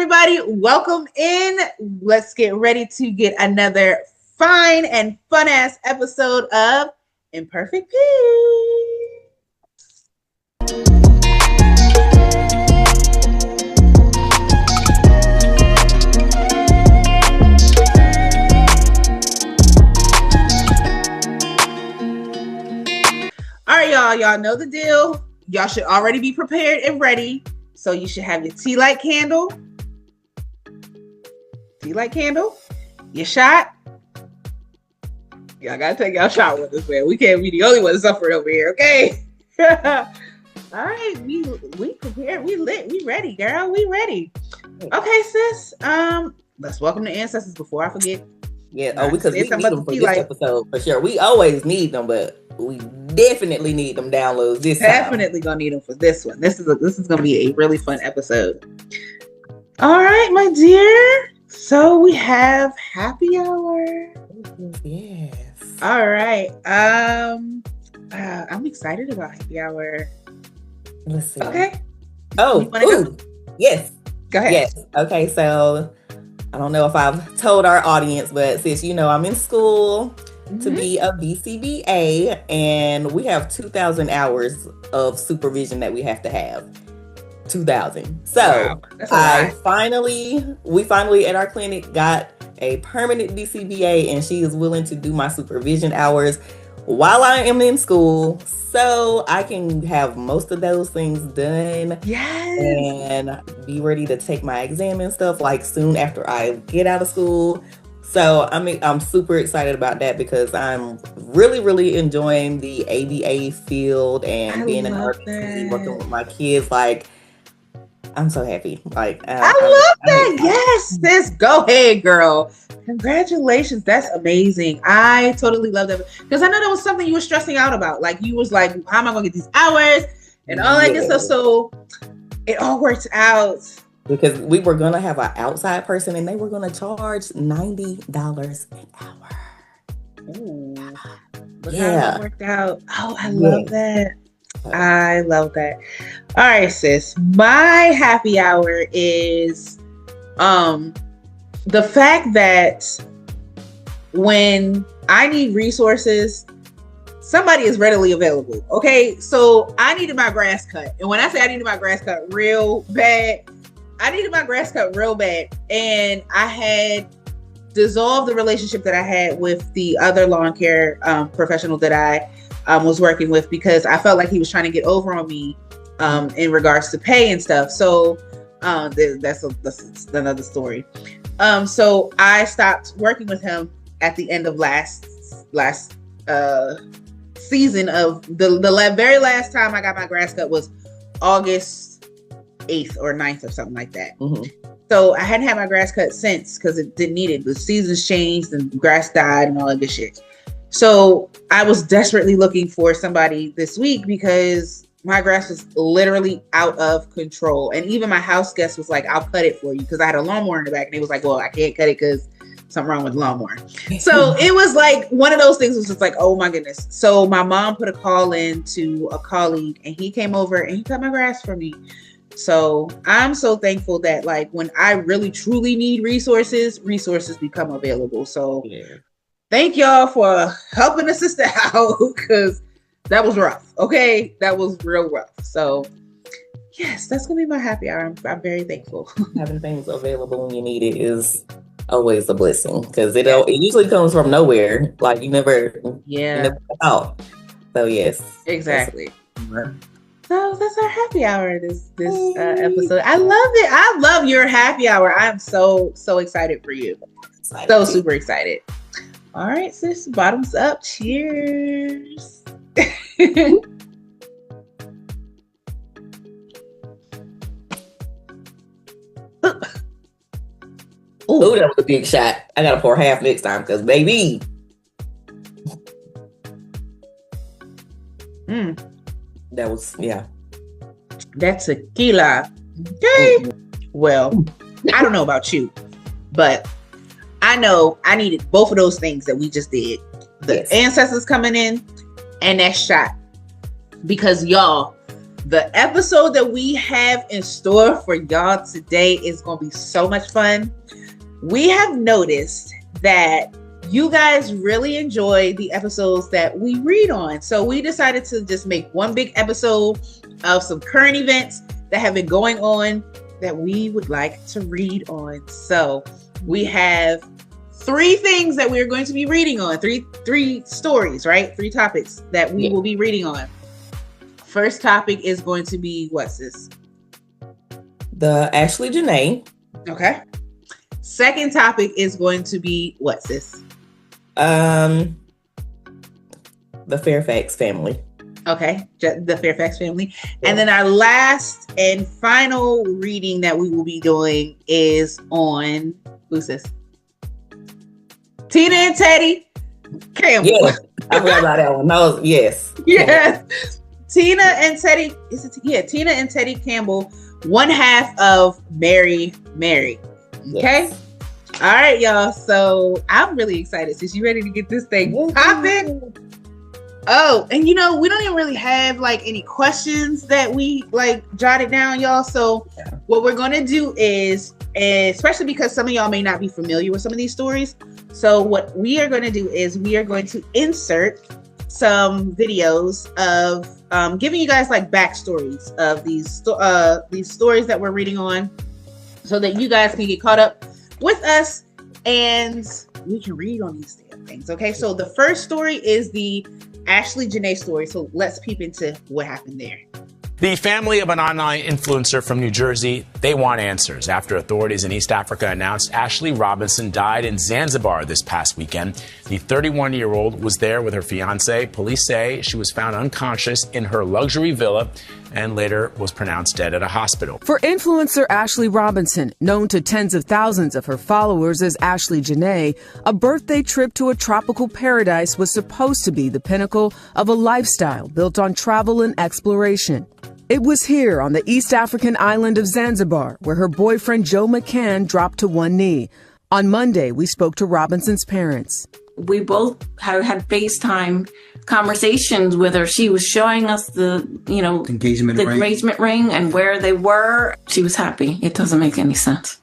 everybody. Welcome in. Let's get ready to get another fine and fun-ass episode of Imperfect. All right, y'all know the deal. Y'all should already be prepared and ready. So you should have your tea light candle, your shot. Y'all gotta take y'all shot with us, man. We can't be the only ones suffering over here, okay? All right, we prepared, we lit, we ready, girl, we ready. Okay, sis. Let's welcome the ancestors before I forget. Yeah, because we need them for this episode for sure. We always need them, but we definitely need them downloads this time. Definitely gonna need them for this one. This is gonna be a really fun episode. All right, my dear. So we have happy hour. Yes. All right. I'm excited about happy hour. Let's see. Okay. Oh, yes. Go ahead. Yes. Okay. So I don't know if I've told our audience, but since I'm in school to be a BCBA, and we have 2,000 hours of supervision that we have to have. 2,000. So wow, we finally at our clinic got a permanent BCBA, and she is willing to do my supervision hours while I am in school, so I can have most of those things done. Yes. And be ready to take my exam and stuff like soon after I get out of school. So I'm super excited about that because I'm really, really enjoying the ABA field and being an artist and working with my kids. Like, I'm so happy. Like, I love that. Yes, sis. Go ahead, girl. Congratulations. That's amazing. I totally love that because I know that was something you were stressing out about. Like, you was like, how am I going to get these hours and all that good stuff? So it all works out. Because we were going to have an outside person and they were going to charge $90 an hour. Ooh. But how it worked out. Oh, I love that. I love that. All right, sis. My happy hour is the fact that when I need resources, somebody is readily available. Okay, so I needed my grass cut. And when I say I needed my grass cut real bad, and I had dissolved the relationship that I had with the other lawn care professional that I was working with because I felt like he was trying to get over on me in regards to pay and stuff. So that's another story. So I stopped working with him at the end of last season of the very last time I got my grass cut was August 8th or 9th or something like that. So I hadn't had my grass cut since because it didn't need it. The seasons changed and grass died and all that good shit. So I was desperately looking for somebody this week because my grass was literally out of control. And even my house guest was like, I'll cut it for you because I had a lawnmower in the back. And they was like, well, I can't cut it because something wrong with the lawnmower. So it was like one of those things was just like, oh my goodness. So my mom put a call in to a colleague and he came over and he cut my grass for me. So I'm so thankful that like when I really truly need resources become available. So thank y'all for helping a sister out because that was rough. Okay, that was real rough. So yes, that's gonna be my happy hour. I'm very thankful. Having things available when you need it is always a blessing because it usually comes from nowhere. Like you never out. So yes, exactly. So that's our happy hour this episode. I love it. I love your happy hour. I'm so excited for you. Super excited. All right, sis. Bottoms up. Cheers. Ooh, that was a big shot. I gotta pour half next time because baby. That was That's tequila. Okay. Well, I don't know about you, but I know I needed both of those things that we just did. The ancestors coming in and that shot. Because y'all, The episode that we have in store for y'all today is going to be so much fun. We have noticed that you guys really enjoy the episodes that we read on. So we decided to just make one big episode of some current events that have been going on that we would like to read on. So we have 3 things that we're going to be reading on. Three stories, right? 3 topics that we will be reading on. First topic is going to be, what's this? The Ashlee Jenae. Okay. Second topic is going to be, what's this? The Fairfax family. Okay, the Fairfax family. And then our last and final reading that we will be doing is on, who's this? Tina and Teddy Campbell. Yeah, I forgot about that one. No, yes. Yes. Tina and Teddy, Tina and Teddy Campbell, one half of Mary. Okay? Yes. All right, y'all. So I'm really excited since you ready to get this thing popping. Oh, and we don't even really have like any questions that we like jotted down, y'all. So what we're going to do is, especially because some of y'all may not be familiar with some of these stories. So what we are going to do is we are going to insert some videos of giving you guys like backstories of these stories that we're reading on, so that you guys can get caught up with us and we can read on these damn things. Okay, so the first story is the Ashlee Jenae story. So let's peep into what happened there. The family of an online influencer from New Jersey, they want answers after authorities in East Africa announced Ashlee Robinson died in Zanzibar this past weekend. The 31-year-old was there with her fiance. Police say she was found unconscious in her luxury villa and later was pronounced dead at a hospital. For influencer Ashlee Robinson, known to tens of thousands of her followers as Ashlee Jenae, a birthday trip to a tropical paradise was supposed to be the pinnacle of a lifestyle built on travel and exploration. It was here on the East African island of Zanzibar where her boyfriend Joe McCann dropped to one knee. On Monday, we spoke to Robinson's parents. We both had FaceTime conversations with her. She was showing us the engagement ring and where they were. She was happy. It doesn't make any sense.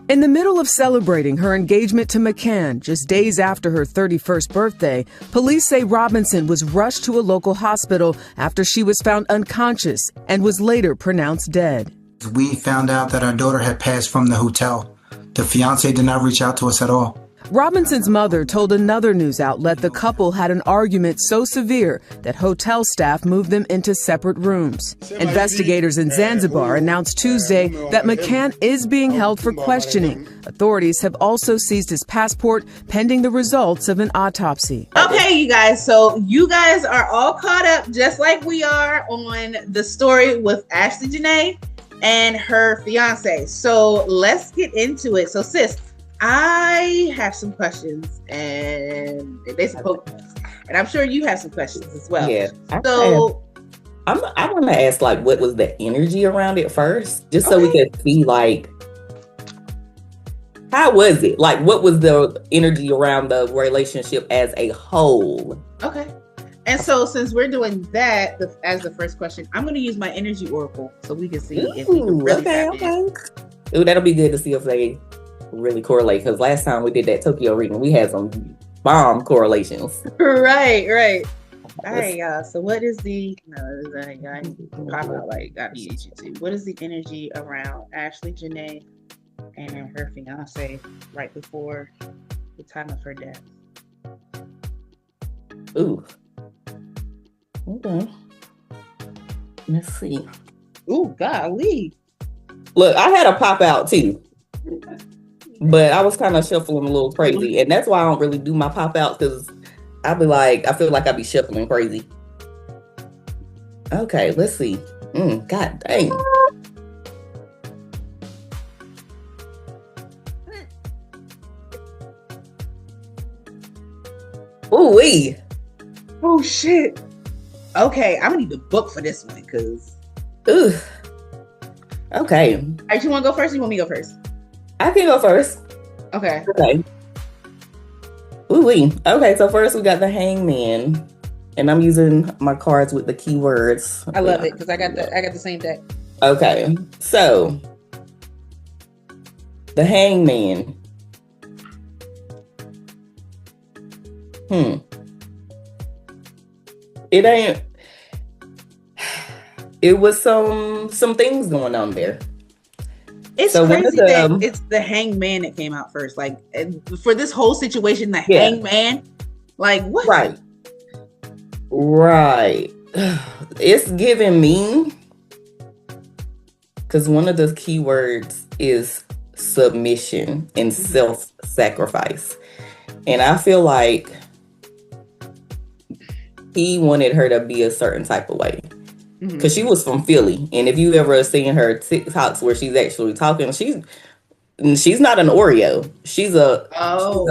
In the middle of celebrating her engagement to McCann, just days after her 31st birthday, police say Robinson was rushed to a local hospital after she was found unconscious and was later pronounced dead. We found out that our daughter had passed from the hotel. The fiance did not reach out to us at all. Robinson's mother told another news outlet the couple had an argument so severe that hotel staff moved them into separate rooms. Investigators in Zanzibar announced Tuesday that McCann is being held for questioning. Authorities have also seized his passport pending the results of an autopsy. Okay, you guys. So you guys are all caught up just like we are on the story with Ashlee Jenae and her fiance. So let's get into it. So sis, I have some questions and I'm sure you have some questions as well. Yeah. So I want to ask, like, what was the energy around it first? Just so we could see, like, how was it? Like, what was the energy around the relationship as a whole? Okay. And so since we're doing that as the first question, I'm going to use my energy oracle so we can see if we can really tap in. Ooh, that'll be good to see if they really correlate, because last time we did that Tokyo reading, we had some bomb correlations. Right. All right, y'all. So what is the pop out like got me YouTube? What is the energy around Ashlee Jenae and her fiance right before the time of her death? Ooh. Okay. Let's see. Ooh, golly. Look, I had a pop out too. But I was kind of shuffling a little crazy. And that's why I don't really do my pop outs, because I feel like I'd be shuffling crazy. Okay, let's see. God dang. Ooh-wee. Oh, shit. Okay, I'm going to need the book for this one, because... Ooh. Okay. All right, you want to go first or you want me to go first? I can go first. Okay. Ooh-wee. Okay, so first we got the Hangman. And I'm using my cards with the keywords. I love it because I got the same deck. Okay, so the Hangman. It was some things going on there. It's so crazy that it's the Hangman that came out first. Like, for this whole situation, the Hangman, like, what? Right. It's giving me, because one of the keywords is submission and self-sacrifice. And I feel like he wanted her to be a certain type of way. Because she was from Philly. And if you ever seen her TikToks where she's actually talking, she's not an Oreo. She's a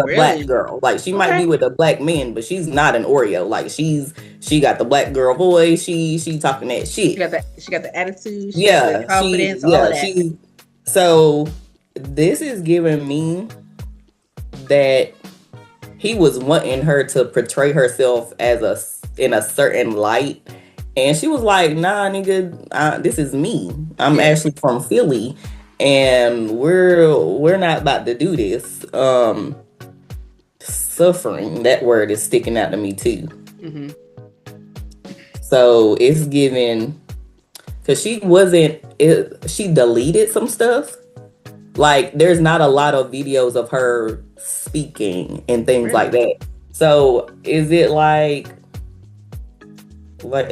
really? Black girl. Like, she might be with a black man, but she's not an Oreo. Like, she got the black girl voice. She talking that shit. She got the attitude. She got the confidence. All of that. So this is giving me that he was wanting her to portray herself as in a certain light. And she was like, nah, nigga, this is me. I'm actually from Philly. And we're not about to do this. Suffering, that word is sticking out to me too. So it's giving, because she deleted some stuff. Like, there's not a lot of videos of her speaking and things like that. So is it like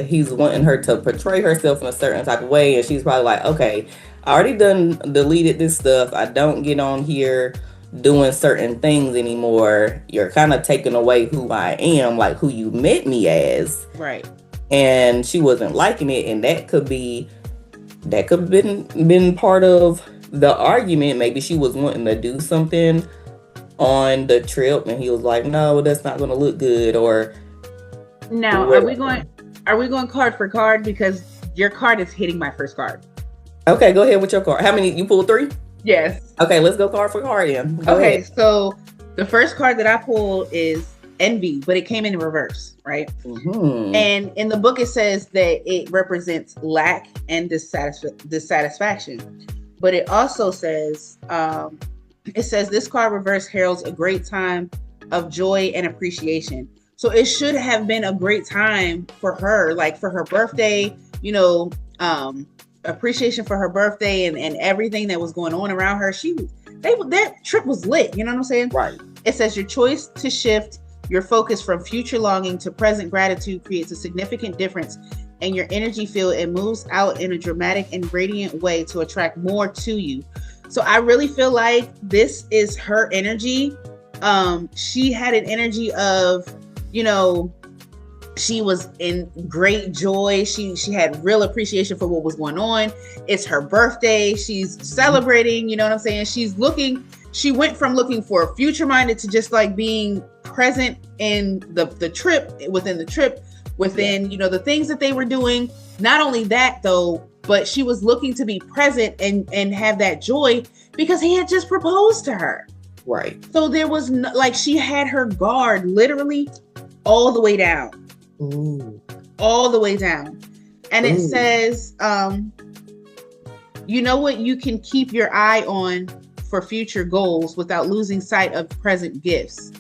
he's wanting her to portray herself in a certain type of way, and she's probably like, okay, I already deleted this stuff. I don't get on here doing certain things anymore. You're kind of taking away who I am, like who you met me as. Right. And she wasn't liking it, and that could have been part of the argument. Maybe she was wanting to do something on the trip, and he was like, no, that's not going to look good. Or now, are we going card for card? Because your card is hitting my first card. Okay, go ahead with your card. How many? You pulled 3? Yes. Okay, let's go card for card then. Go ahead. So the first card that I pulled is envy, but it came in reverse, right? And in the book, it says that it represents lack and dissatisfaction. But it also says, this card reverse heralds a great time of joy and appreciation. So it should have been a great time for her, like for her birthday, appreciation for her birthday and everything that was going on around her. That trip was lit. You know what I'm saying? Right. It says your choice to shift your focus from future longing to present gratitude creates a significant difference in your energy field and moves out in a dramatic and radiant way to attract more to you. So I really feel like this is her energy. She had an energy of, she was in great joy. She had real appreciation for what was going on. It's her birthday. She's celebrating, you know what I'm saying? She went from looking for future minded to just like being present in the trip, within the the things that they were doing. Not only that though, but she was looking to be present and have that joy because he had just proposed to her. Right. So there was she had her guard literally all the way down. Ooh. All the way down. And it says, you know what you can keep your eye on for future goals without losing sight of present gifts.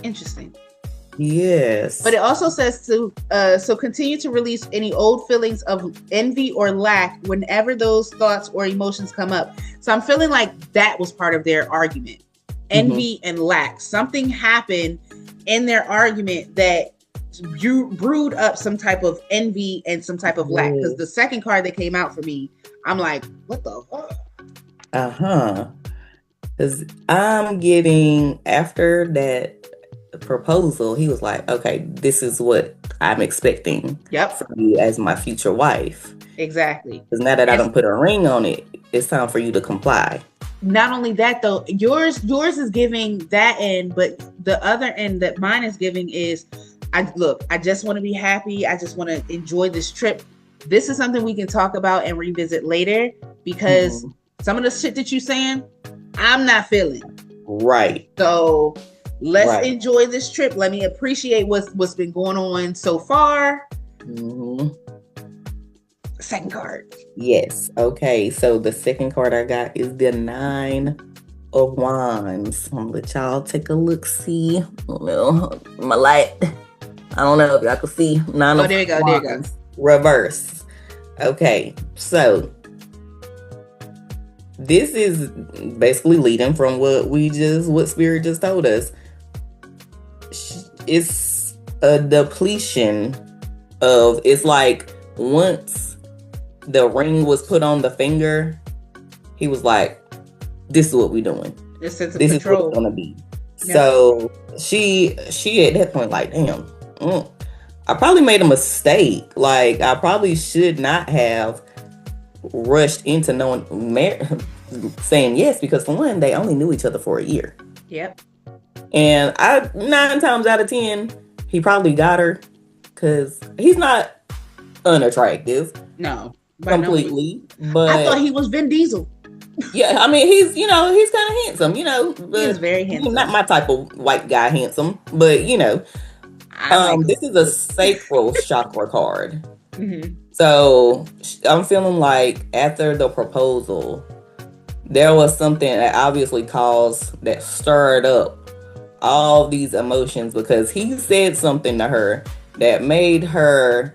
Interesting. Yes. But it also says so continue to release any old feelings of envy or lack whenever those thoughts or emotions come up. So I'm feeling like that was part of their argument. Envy and lack. Something happened in their argument that you brewed up some type of envy and some type of lack. Because the second card that came out for me, I'm like, what the fuck? Because I'm getting, after that proposal, he was like, okay, this is what I'm expecting from you as my future wife. Exactly. Because now that I don't put a ring on it, it's time for you to comply. Not only that though, yours is giving that end, but the other end that mine is giving is, I just want to be happy. I just want to enjoy this trip. This is something we can talk about and revisit later because some of the shit that you're saying, I'm not feeling. Right. So Let's enjoy this trip. Let me appreciate what's been going on so far. Second card. Yes. Okay. So the second card I got is the 9 of Wands. I'm gonna let y'all take a look. See, my light. I don't know if y'all can see. 9 of there you go. Wands. There you go. Reverse. Okay. So this is basically leading from what Spirit just told us. It's a depletion of, it's like once the ring was put on the finger, he was like, this is what we're doing. This is what it's gonna be. Yeah. So she at that point like, damn, I probably made a mistake. Like, I probably should not have rushed into saying yes, because for one, they only knew each other for a year. Yep. And 9 times out of 10, he probably got her because he's not unattractive. No. Completely. No. But I thought he was Vin Diesel. Yeah, I mean, he's kind of handsome, But he's very handsome. Not my type of white guy handsome, but this is a sacral chakra card. Mm-hmm. So I'm feeling like after the proposal, there was something that obviously that stirred up all these emotions, because he said something to her that made her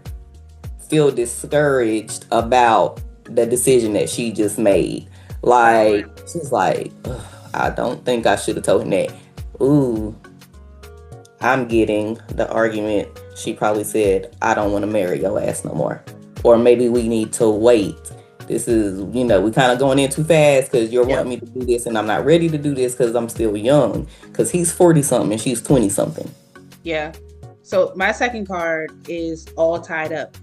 feel discouraged about the decision that she just made. Like, she's like, I don't think I should have told him that. Ooh, I'm getting the argument. She probably said, I don't want to marry your ass no more. Or maybe we need to wait. This is, we kind of going in too fast because you're wanting me to do this and I'm not ready to do this because I'm still young. Because he's 40-something and she's 20-something. Yeah. So my second card is all tied up.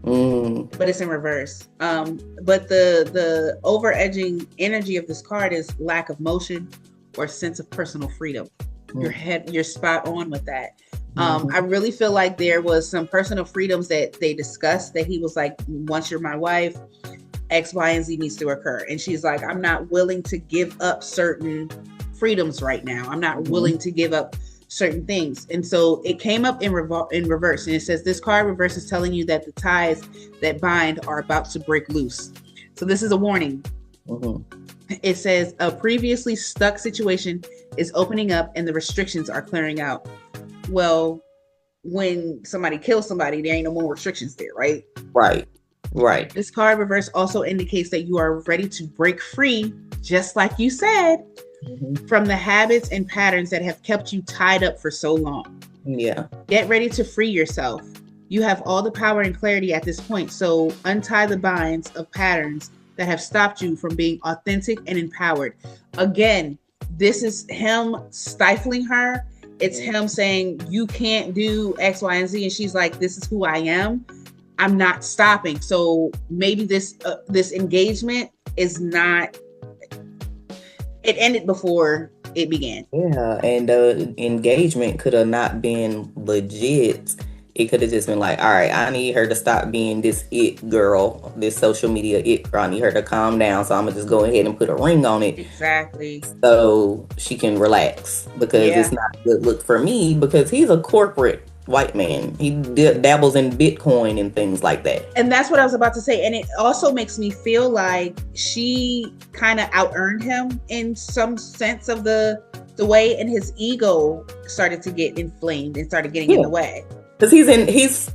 But it's in reverse. But the overedging energy of this card is lack of motion or sense of personal freedom. You're spot on with that. I really feel like there was some personal freedoms that they discussed, that he was like, once you're my wife, X, Y, and Z needs to occur. And she's like, I'm not willing to give up certain freedoms right now. I'm not willing to give up certain things. And so it came up in reverse. And it says, this card reverse is telling you that the ties that bind are about to break loose. So this is a warning. It says a previously stuck situation is opening up and the restrictions are clearing out. Well, when somebody kills somebody, there ain't no more restrictions there, right? Right. This card reverse also indicates that you are ready to break free, just like you said, from the habits and patterns that have kept you tied up for so long. Yeah. Get ready to free yourself. You have all the power and clarity at this point, so untie the binds of patterns that have stopped you from being authentic and empowered. Again, this is him stifling her. It's him saying, you can't do X, Y, and Z. And she's like, this is who I am. I'm not stopping. So maybe this engagement is not, it ended before it began. Yeah. And the engagement could have not been legit. It could have just been like, all right, I need her to stop being this it girl, this social media it girl. I need her to calm down. So I'm going to just go ahead and put a ring on it. Exactly. So she can relax, because it's not a good look for me, because he's a corporate white man. He dabbles in Bitcoin and things like that. And that's what I was about to say. And it also makes me feel like she kind of out-earned him in some sense of the way, and his ego started to get inflamed and started getting in the way. Because he's,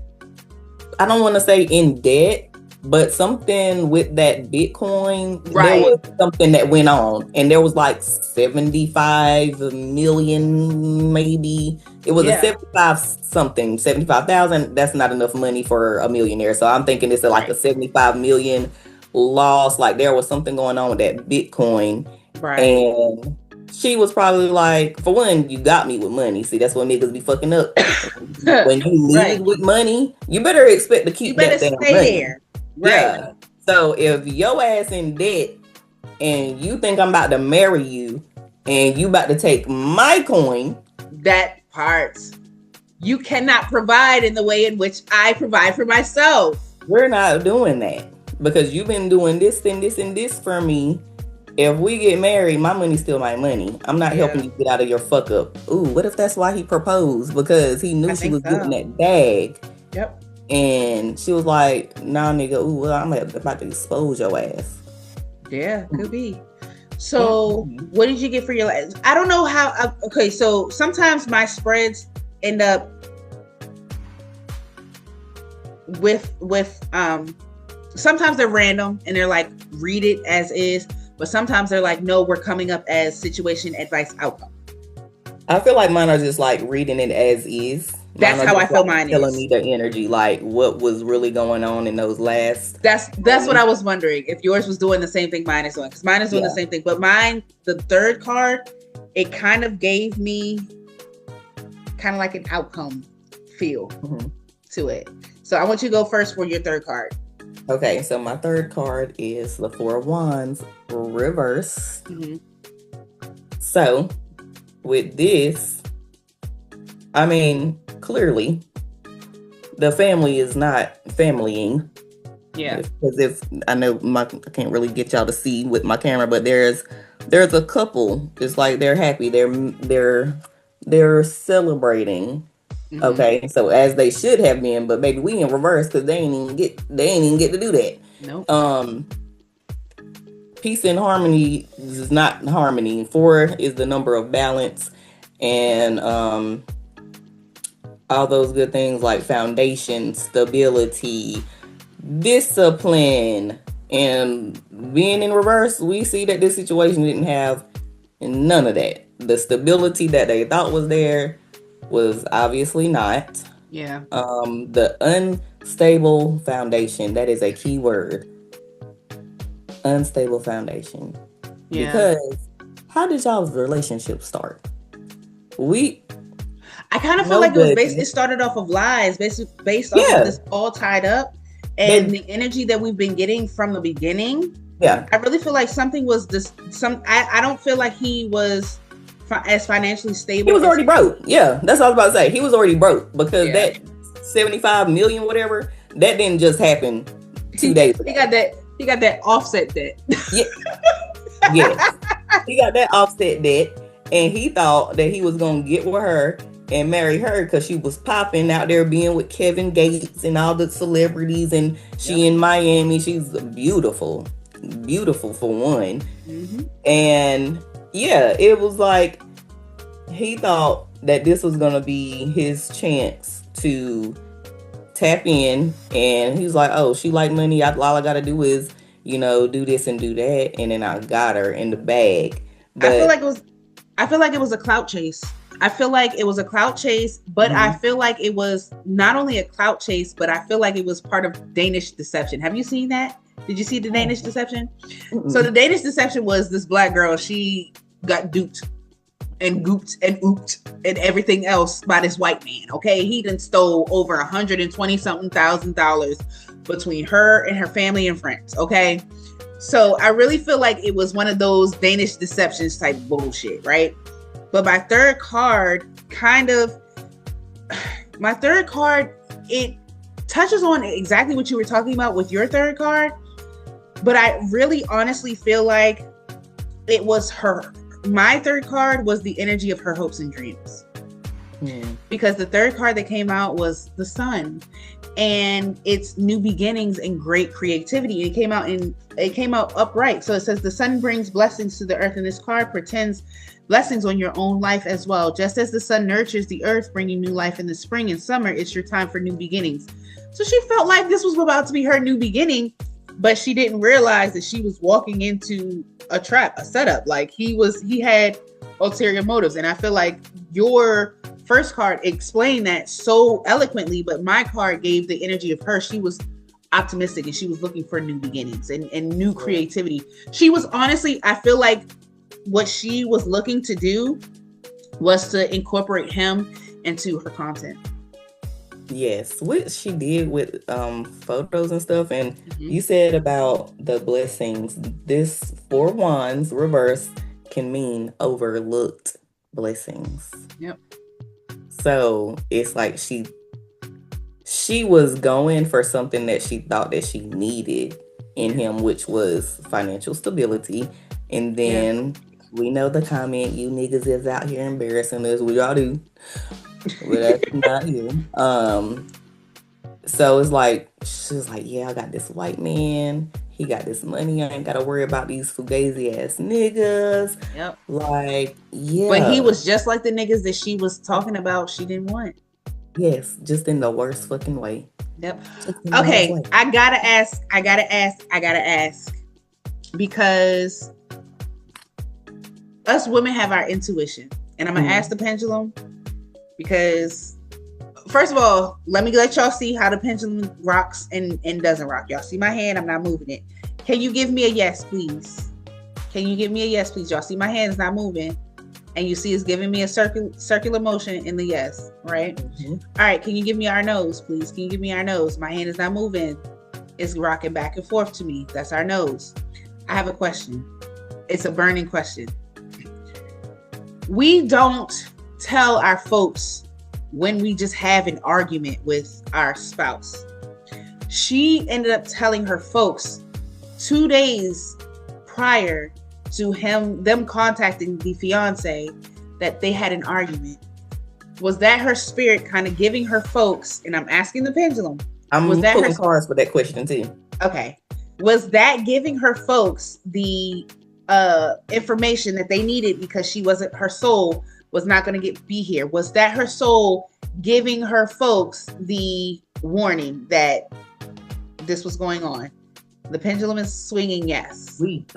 I don't want to say in debt, but something with that Bitcoin, there was something that went on, and there was like 75 million, maybe. It was a 75,000. That's not enough money for a millionaire. So I'm thinking it's like a 75 million loss. Like, there was something going on with that Bitcoin. And she was probably like, for one, you got me with money. See, that's what niggas be fucking up. When you leave with money, you better expect to keep that damn money. There. Yeah. So if your ass in debt and you think I'm about to marry you and you about to take my coin, that part, you cannot provide in the way in which I provide for myself. We're not doing that, because you've been doing this and this and this for me. if we get married, my money's still my money. I'm not helping you get out of your fuck up. Ooh, what if that's why he proposed? Because he knew she was getting that bag. Yep. And she was like, nah, nigga, ooh, well, I'm about to expose your ass. Yeah, could be. So, what did you get for your last? I don't know how. Okay, so sometimes my spreads end up with sometimes they're random and they're like, read it as is. But sometimes they're like, no, we're coming up as situation, advice, outcome. I feel like mine are just like reading it as is. That's how I feel mine is. Telling me the energy, like what was really going on in those last. That's what I was wondering. If yours was doing the same thing mine is doing. Because mine is doing the same thing. But mine, the third card, it kind of gave me kind of like an outcome feel to it. So I want you to go first for your third card. Okay, so my third card is the Four of Wands reverse. So with this, I mean, clearly the family is not familying. Yeah. Because if I know I can't really get y'all to see with my camera, but there's a couple. It's like they're happy. They're celebrating. Okay, so as they should have been, but maybe we in reverse because they ain't even get to do that. Nope. Peace and harmony is not harmony. 4 is the number of balance, and all those good things like foundation, stability, discipline, and being in reverse, we see that this situation didn't have none of that. The stability that they thought was there was obviously not. Yeah. The unstable foundation, that is a key word. Unstable foundation. Yeah. Because how did y'all's relationship start? I kind of feel like it started off of lies, based off of this all tied up and the energy that we've been getting from the beginning. Yeah. I really feel like something was I don't feel like he was as financially stable. He was already broke. Yeah, that's what I was about to say. He was already broke because that 75 million, whatever, that didn't just happen 2 days ago. He got that offset debt. Yeah. Yes. He got that offset debt, and he thought that he was gonna get with her and marry her because she was popping out there being with Kevin Gates and all the celebrities, and she in Miami. She's beautiful for one. And yeah, it was like he thought that this was gonna be his chance to tap in, and he was like, oh, she like money, all I gotta do is do this and do that, and then I got her in the bag. But I feel like it was a clout chase. I feel like it was a clout chase, but I feel like it was not only a clout chase, but I feel like it was part of Danish deception. Have you seen that? Did you see the Danish deception? So the Danish deception was this black girl. She got duped and gooped and ooped and everything else by this white man. Okay, he done stole over $120,000 between her and her family and friends. Okay, so I really feel like it was one of those Danish deceptions type bullshit, right? But my third card it touches on exactly what you were talking about with your third card. But I really honestly feel like it was her. My third card was the energy of her hopes and dreams. Because the third card that came out was the sun, and it's new beginnings and great creativity. It came out upright. So it says the sun brings blessings to the earth, and this card pretends blessings on your own life as well. Just as the sun nurtures the earth, bringing new life in the spring and summer, it's your time for new beginnings. So she felt like this was about to be her new beginning, but she didn't realize that she was walking into a trap, a setup. Like he had ulterior motives. And I feel like your first card explained that so eloquently, but my card gave the energy of her. She was optimistic and she was looking for new beginnings and new creativity. She was honestly, I feel like what she was looking to do was to incorporate him into her content. Yes, what she did with photos and stuff, and you said about the blessings. This 4 wands reverse can mean overlooked blessings. Yep. So it's like she was going for something that she thought that she needed in him, which was financial stability And then we know the comment, you niggas is out here embarrassing us. We all do. But that's not you. So it's like, she's like, yeah, I got this white man. He got this money. I ain't got to worry about these fugazi ass niggas. Yep. Like, yeah. But he was just like the niggas that she was talking about she didn't want. Yes, just in the worst fucking way. Yep. Okay, I gotta ask. Because us women have our intuition. And I'm going to ask the pendulum because, first of all, let y'all see how the pendulum rocks and doesn't rock. Y'all see my hand? I'm not moving it. Can you give me a yes, please? Can you give me a yes, please? Y'all see my hand is not moving. And you see it's giving me a circular motion in the yes, right? Mm-hmm. All right, can you give me our nose, please? Can you give me our nose? My hand is not moving. It's rocking back and forth to me. That's our nose. I have a question. It's a burning question. We don't tell our folks when we just have an argument with our spouse. She ended up telling her folks 2 days prior to them contacting the fiance that they had an argument. Was that her spirit kind of giving her folks, and I'm asking the pendulum. Was that pulling cards for that question too. Okay. Was that giving her folks the information that they needed because her soul was not going to be here? Was that her soul giving her folks the warning that this was going on? The pendulum is swinging yes. Sweet.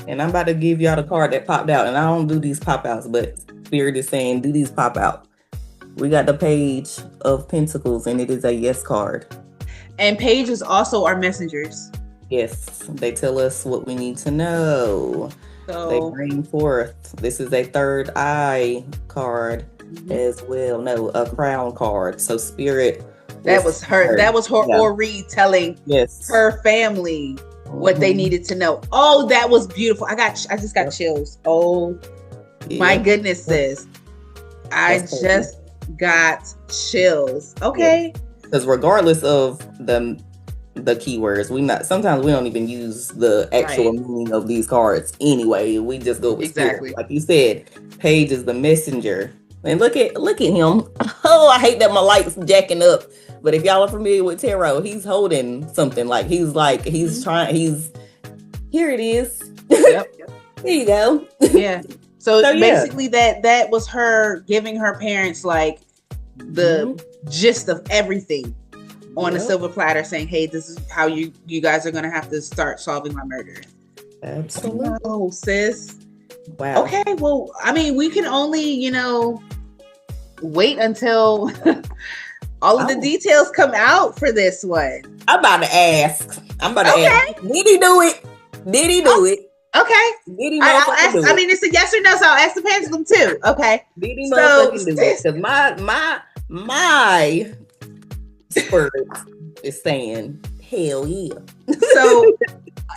And I'm about to give y'all the card that popped out. And I don't do these pop outs, but Spirit is saying do these pop out. We got the Page of Pentacles, and it is a yes card. And pages also are messengers. Yes, they tell us what we need to know. So they bring forth. This is a third eye card as well. No, a crown card. So Spirit. That was her. That was her Ori telling her family what they needed to know. Oh, that was beautiful. I just got chills. Oh my goodness, sis. I just got chills. Okay. Because regardless of the keywords, sometimes we don't even use the actual meaning of these cards anyway. We just go with Spirit. Like you said, Page is the messenger. And look at him. Oh, I hate that my light's jacking up. But if y'all are familiar with tarot, he's holding something he's trying. Here it is. Yep. Here you go. Yeah. So basically that was her giving her parents the gist of everything on a silver platter, saying, hey, this is how you guys are going to have to start solving my murder. Absolutely. Oh, sis. Wow. Okay. Well, I mean, we can only, wait until all of the details come out for this one. I'm about to ask. Did he do it? Okay. Did he motherfucking do it? I mean, it's a yes or no, so I'll ask the pendulum too. Okay. Did he motherfucking do it? Because my spirit is saying, hell yeah. So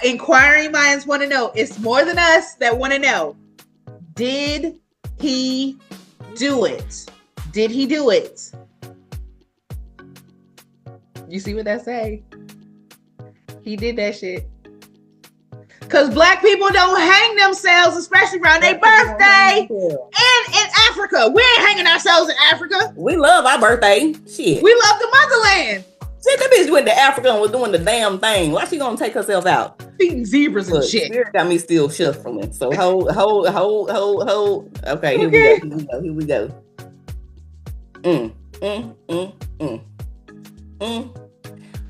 inquiring minds want to know. It's more than us that want to know. Did he do it? Did he do it? You see what that say? He did that shit. Because Black people don't hang themselves, especially around their birthday. And in Africa. We ain't hanging ourselves in Africa. We love our birthday. Shit. We love the motherland. See, that bitch went to Africa and was doing the damn thing. Why she gonna take herself out? Feeding zebras and shit. Spirit got me still shuffling. So hold. Okay, here we go.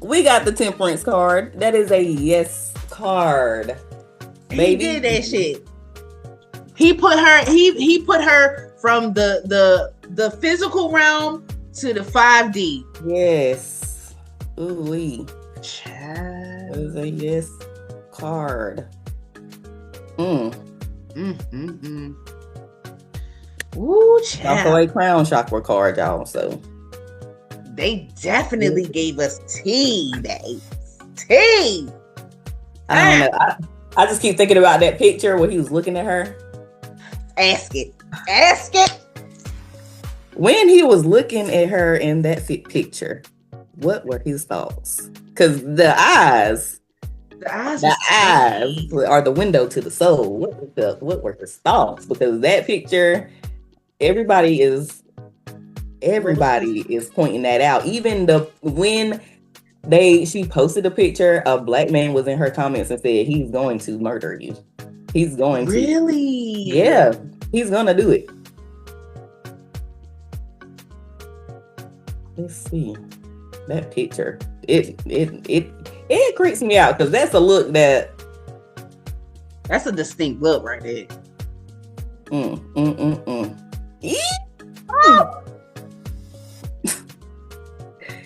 We got the Temperance card. That is a yes card. Baby. He did that shit. He put her from the physical realm to the 5D. Yes. Ooh-wee. That is a yes card. Ooh, child. Also a crown chakra card, y'all. So they definitely gave us tea, babe. Tea. I don't know. I just keep thinking about that picture where he was looking at her. Ask it. When he was looking at her in that picture, what were his thoughts? Because the eyes The eyes are the window to the soul. What were his thoughts? Because that picture, everybody is pointing that out. Even when she posted a picture, a black man was in her comments and said he's going to murder you. He's going to. Really? Yeah, he's gonna do it. Let's see that picture. It creeps me out because that's a look that's a distinct look right there.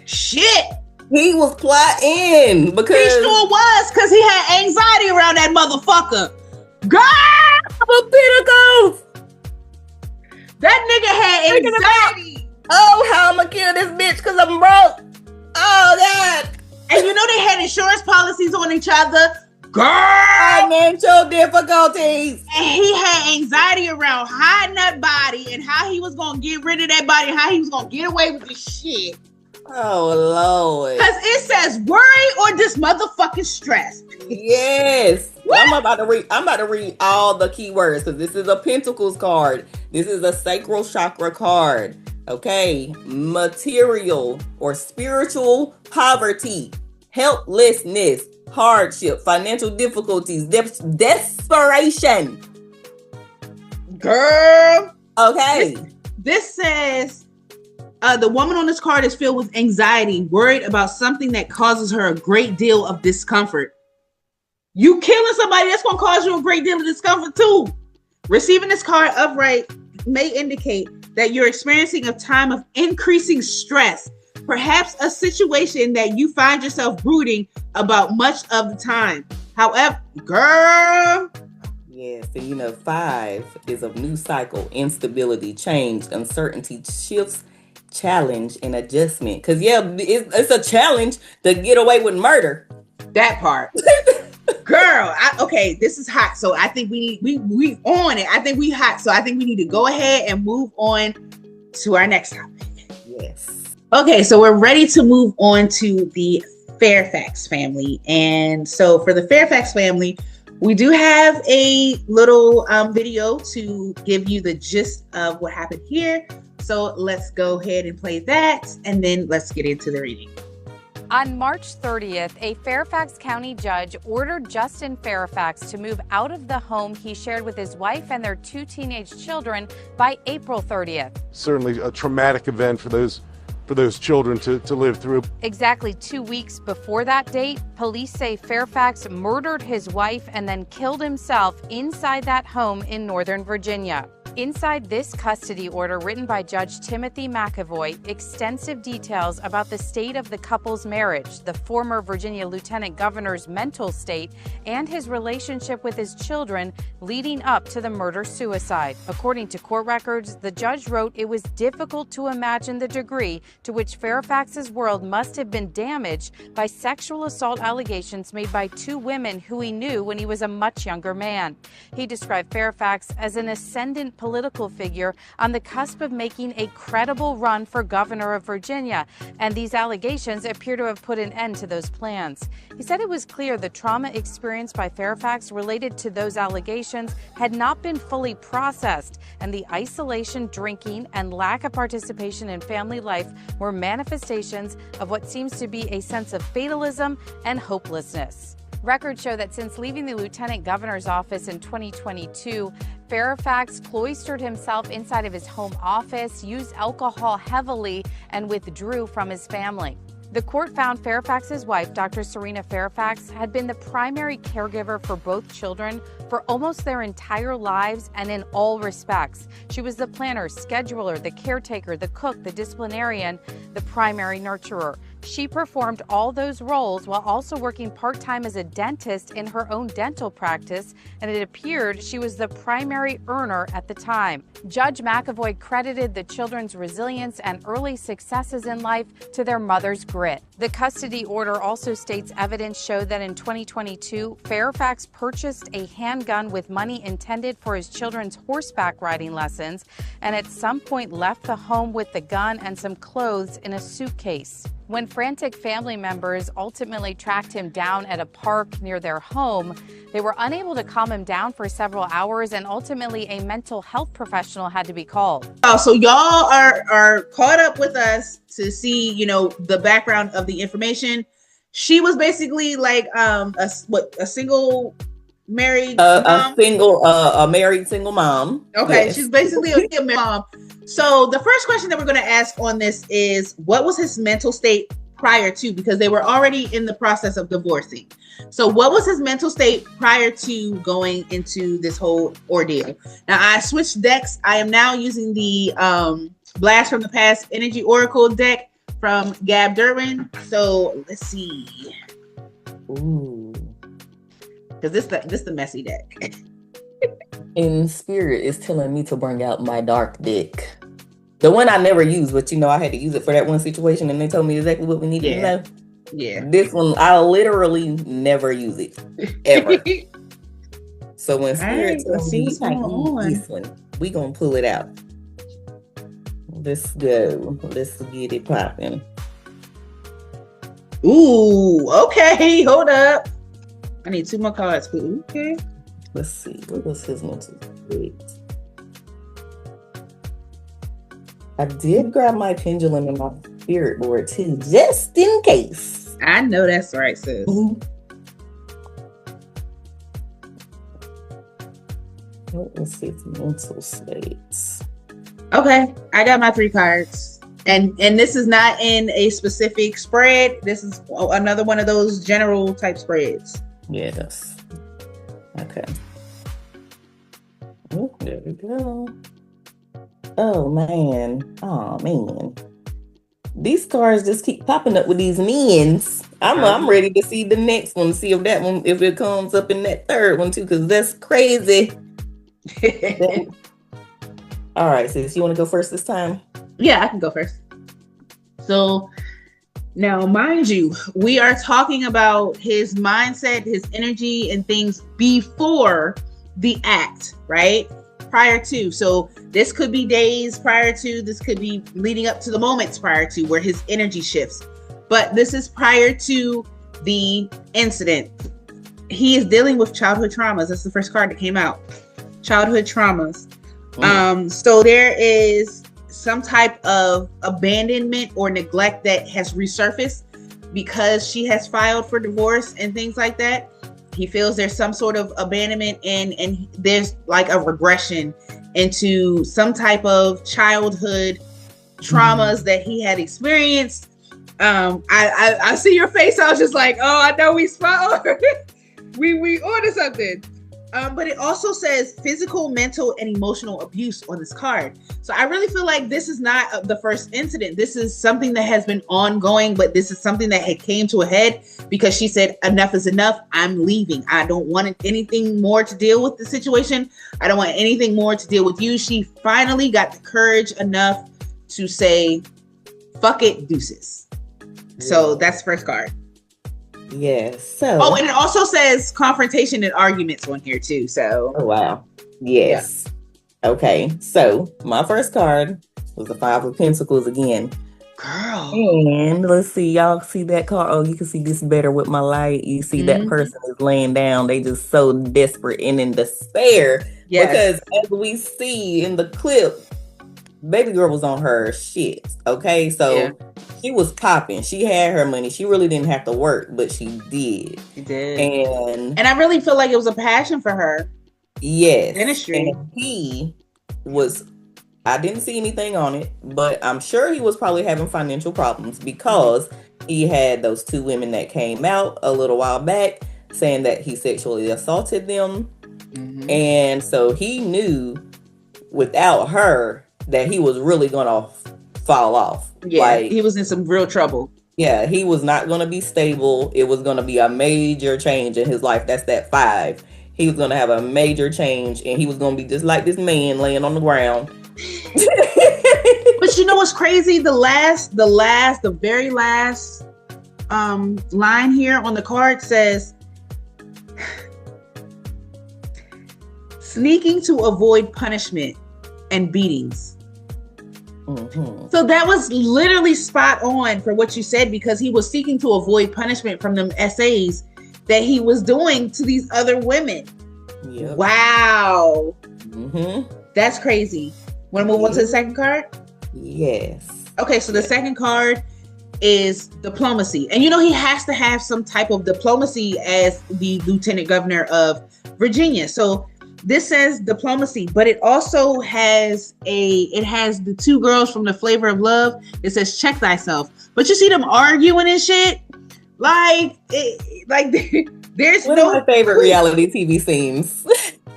Shit. He was plotting because he sure was, because he had anxiety around that motherfucker. Girl, I'm a pinnacle. That nigga had anxiety. Oh, how I'm gonna kill this bitch because I'm broke. Oh God. And you know they had insurance policies on each other. Girl, financial difficulties. And he had anxiety around hiding that body and how he was gonna get rid of that body and how he was gonna get away with this shit. Oh Lord. Because it says worry or this motherfucking stress. Yes. I'm about to read all the keywords because this is a Pentacles card. This is a sacral chakra card. Okay. Material or spiritual poverty, helplessness, hardship, financial difficulties, desperation. Girl. Okay. This says the woman on this card is filled with anxiety, worried about something that causes her a great deal of discomfort. You killing somebody, that's going to cause you a great deal of discomfort too. Receiving this card upright may indicate that you're experiencing a time of increasing stress, perhaps a situation that you find yourself brooding about much of the time. However, girl. Yes, and 5 is a new cycle, instability, change, uncertainty, shifts, challenge, and adjustment. Because it's a challenge to get away with murder. That part. Girl, okay, this is hot. So I think we on it. I think we hot. So I think we need to go ahead and move on to our next topic. Yes. Okay, so we're ready to move on to the Fairfax family. And so for the Fairfax family, we do have a little video to give you the gist of what happened here. So let's go ahead and play that, and then let's get into the reading. On March 30th, a Fairfax County judge ordered Justin Fairfax to move out of the home he shared with his wife and their 2 teenage children by April 30th. Certainly a traumatic event for those children to live through. Exactly 2 weeks before that date, police say Fairfax murdered his wife and then killed himself inside that home in Northern Virginia. Inside this custody order written by Judge Timothy McAvoy, extensive details about the state of the couple's marriage, the former Virginia Lieutenant Governor's mental state, and his relationship with his children leading up to the murder-suicide. According to court records, the judge wrote it was difficult to imagine the degree to which Fairfax's world must have been damaged by sexual assault allegations made by 2 women who he knew when he was a much younger man. He described Fairfax as an ascendant political figure on the cusp of making a credible run for governor of Virginia, and these allegations appear to have put an end to those plans. He said it was clear the trauma experienced by Fairfax related to those allegations had not been fully processed, and the isolation, drinking, and lack of participation in family life were manifestations of what seems to be a sense of fatalism and hopelessness. Records show that since leaving the lieutenant governor's office in 2022, Fairfax cloistered himself inside of his home office, used alcohol heavily, and withdrew from his family. The court found Fairfax's wife, Dr. Serena Fairfax, had been the primary caregiver for both children for almost their entire lives and in all respects. She was the planner, scheduler, the caretaker, the cook, the disciplinarian, the primary nurturer. She performed all those roles while also working part-time as a dentist in her own dental practice, and it appeared she was the primary earner at the time. Judge McAvoy credited the children's resilience and early successes in life to their mother's grit. The custody order also states evidence showed that in 2022, Fairfax purchased a handgun with money intended for his children's horseback riding lessons, and at some point left the home with the gun and some clothes in a suitcase. When frantic family members ultimately tracked him down at a park near their home, they were unable to calm him down for several hours, and ultimately a mental health professional had to be called. Oh, so y'all are caught up with us to see, you know, the background of the information. She was basically like a single married mom? A married single mom. Okay, yes. She's basically a mom. So the first question that we're going to ask on this is, what was his mental state prior to? Because they were already in the process of divorcing. So what was his mental state prior to going into this whole ordeal? Now, I switched decks. I am now using the Blast from the Past Energy Oracle deck from Gab Durbin. So let's see. Ooh. Because this the messy deck. In spirit is telling me to bring out my dark deck. The one I never used, but you know, I had to use it for that one situation and they told me exactly what we needed to know. Yeah. This one, I literally never use it. Ever. So when spirit tells me this one, we gonna pull it out. Let's go. Let's get it popping. Ooh, okay, hold up. I need 2 more cards, please. Okay. Let's see. What was his mental state? I did grab my pendulum and my spirit board too, just in case. I know that's right, sis. Let's see the mental states. Okay, I got my 3 cards. And this is not in a specific spread. This is another one of those general type spreads. Yes. Okay. Oh, there we go. Oh man. These cards just keep popping up with these mens. I'm ready to see the next one. See if that one, if it comes up in that third one too, because that's crazy. All right, sis, you want to go first this time? Yeah, I can go first. So now, mind you, we are talking about his mindset, his energy, and things before the act, right? Prior to. So this could be days prior to, this could be leading up to the moments prior to where his energy shifts. But this is prior to the incident. He is dealing with childhood traumas. That's the first card that came out. Childhood traumas. So there is some type of abandonment or neglect that has resurfaced because she has filed for divorce and things like that. He feels there's some sort of abandonment and there's like a regression into some type of childhood traumas that he had experienced. I see your face. I was just like, oh, I know we spot on. we ordered something. But it also says physical, mental, and emotional abuse on this card. So I really feel like this is not the first incident. This is something that has been ongoing, but this is something that had came to a head because she said, enough is enough. I'm leaving. I don't want anything more to deal with the situation. I don't want anything more to deal with you. She finally got the courage enough to say, fuck it, deuces. Yeah. So that's the first card. Yes. So. Oh, and it also says confrontation and arguments on here too. So. Oh wow. Yes. Yeah. Okay. So my first card was the 5 of Pentacles again. Girl. And let's see. Y'all see that card? Oh, you can see this better with my light. You see that person is laying down. They just so desperate and in despair. Yes. Because as we see in the clip, baby girl was on her shit. Okay. So she was popping. She had her money. She really didn't have to work, but she did. She did. And I really feel like it was a passion for her. Yes. Ministry. And he was, I didn't see anything on it, but I'm sure he was probably having financial problems because he had those 2 women that came out a little while back saying that he sexually assaulted them. And so he knew without her that he was really gonna fall off. Yeah, like, he was in some real trouble. Yeah, he was not gonna be stable. It was gonna be a major change in his life. That's that 5. He was gonna have a major change, and he was gonna be just like this man laying on the ground. But you know what's crazy? The very last line here on the card says, sneaking to avoid punishment and beatings. Mm-hmm. So that was literally spot on for what you said, because he was seeking to avoid punishment from them essays that he was doing to these other women. Yep. Wow. Mm-hmm. That's crazy. Want to move on to the second card? Yes. Okay, so the second card is diplomacy. And he has to have some type of diplomacy as the lieutenant governor of Virginia. So this says diplomacy, but it also has the two girls from The Flavor of Love. It says check thyself. But you see them arguing and shit. There's one of my favorite reality TV scenes.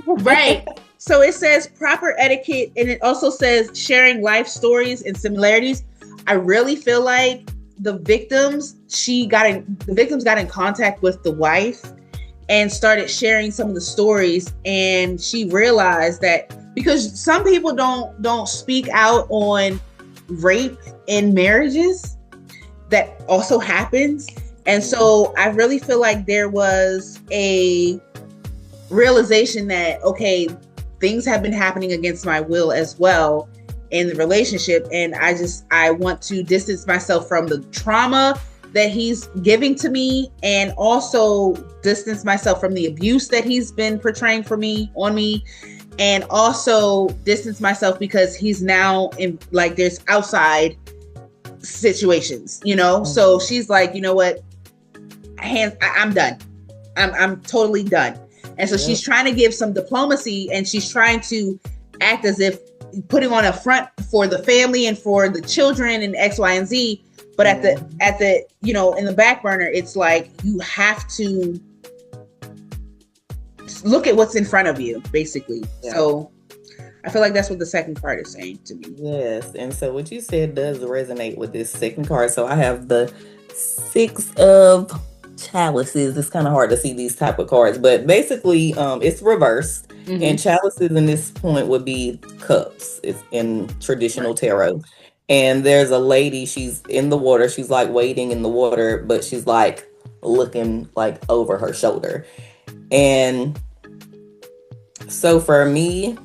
Right. So it says proper etiquette, and it also says sharing life stories and similarities. I really feel like the victims got in contact with the wife and started sharing some of the stories, and she realized that because some people don't speak out on rape in marriages, that also happens. And so I really feel like there was a realization that, okay, things have been happening against my will as well in the relationship. And I want to distance myself from the trauma that he's giving to me, and also distance myself from the abuse that he's been portraying on me, and also distance myself because he's now in there's outside situations, Mm-hmm. So she's like, you know what? I'm done. I'm totally done. And so she's trying to give some diplomacy, and she's trying to act as if putting on a front for the family and for the children and X, Y, and Z. But at the in the back burner, it's like you have to look at what's in front of you, basically. Yeah. So I feel like that's what the second card is saying to me. Yes. And so what you said does resonate with this second card. So I have the Six of Chalices. It's kind of hard to see these type of cards, but basically it's reversed. Mm-hmm. And chalices in this point would be cups. It's in traditional tarot. And there's a lady, she's in the water. She's wading in the water, but she's looking over her shoulder. And so for me,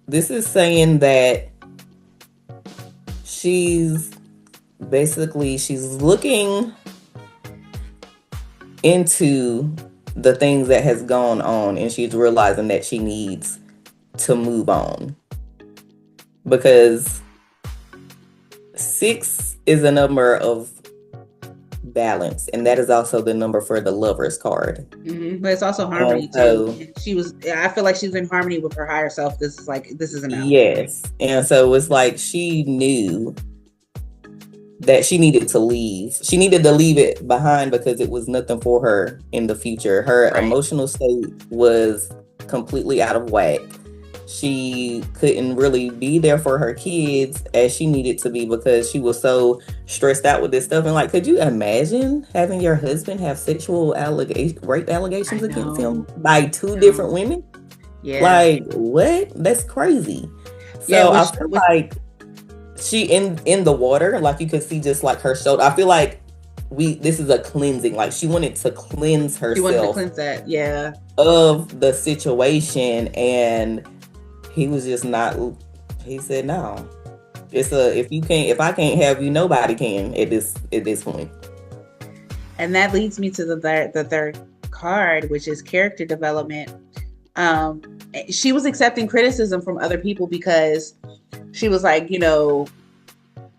this is saying that she's looking into the things that has gone on, and she's realizing that she needs to move on, because 6 is a number of balance, and that is also the number for the Lover's card. Mm-hmm. But it's also harmony too. I feel like she's in harmony with her higher self. This is enough. Yes. And so it's she knew that she needed to leave. She needed to leave it behind because it was nothing for her in the future. Her emotional state was completely out of whack. She couldn't really be there for her kids as she needed to be because she was so stressed out with this stuff. And could you imagine having your husband have sexual rape allegations against him by 2 different women? Yeah. What? That's crazy. So I feel like she in the water, you could see just her shoulder. I feel like this is a cleansing. She wanted to cleanse herself. She wanted to cleanse that, yeah, of the situation, and he was just not. He said, "No, if I can't have you, nobody can." At this point, and that leads me to the third card, which is character development. She was accepting criticism from other people because she was like,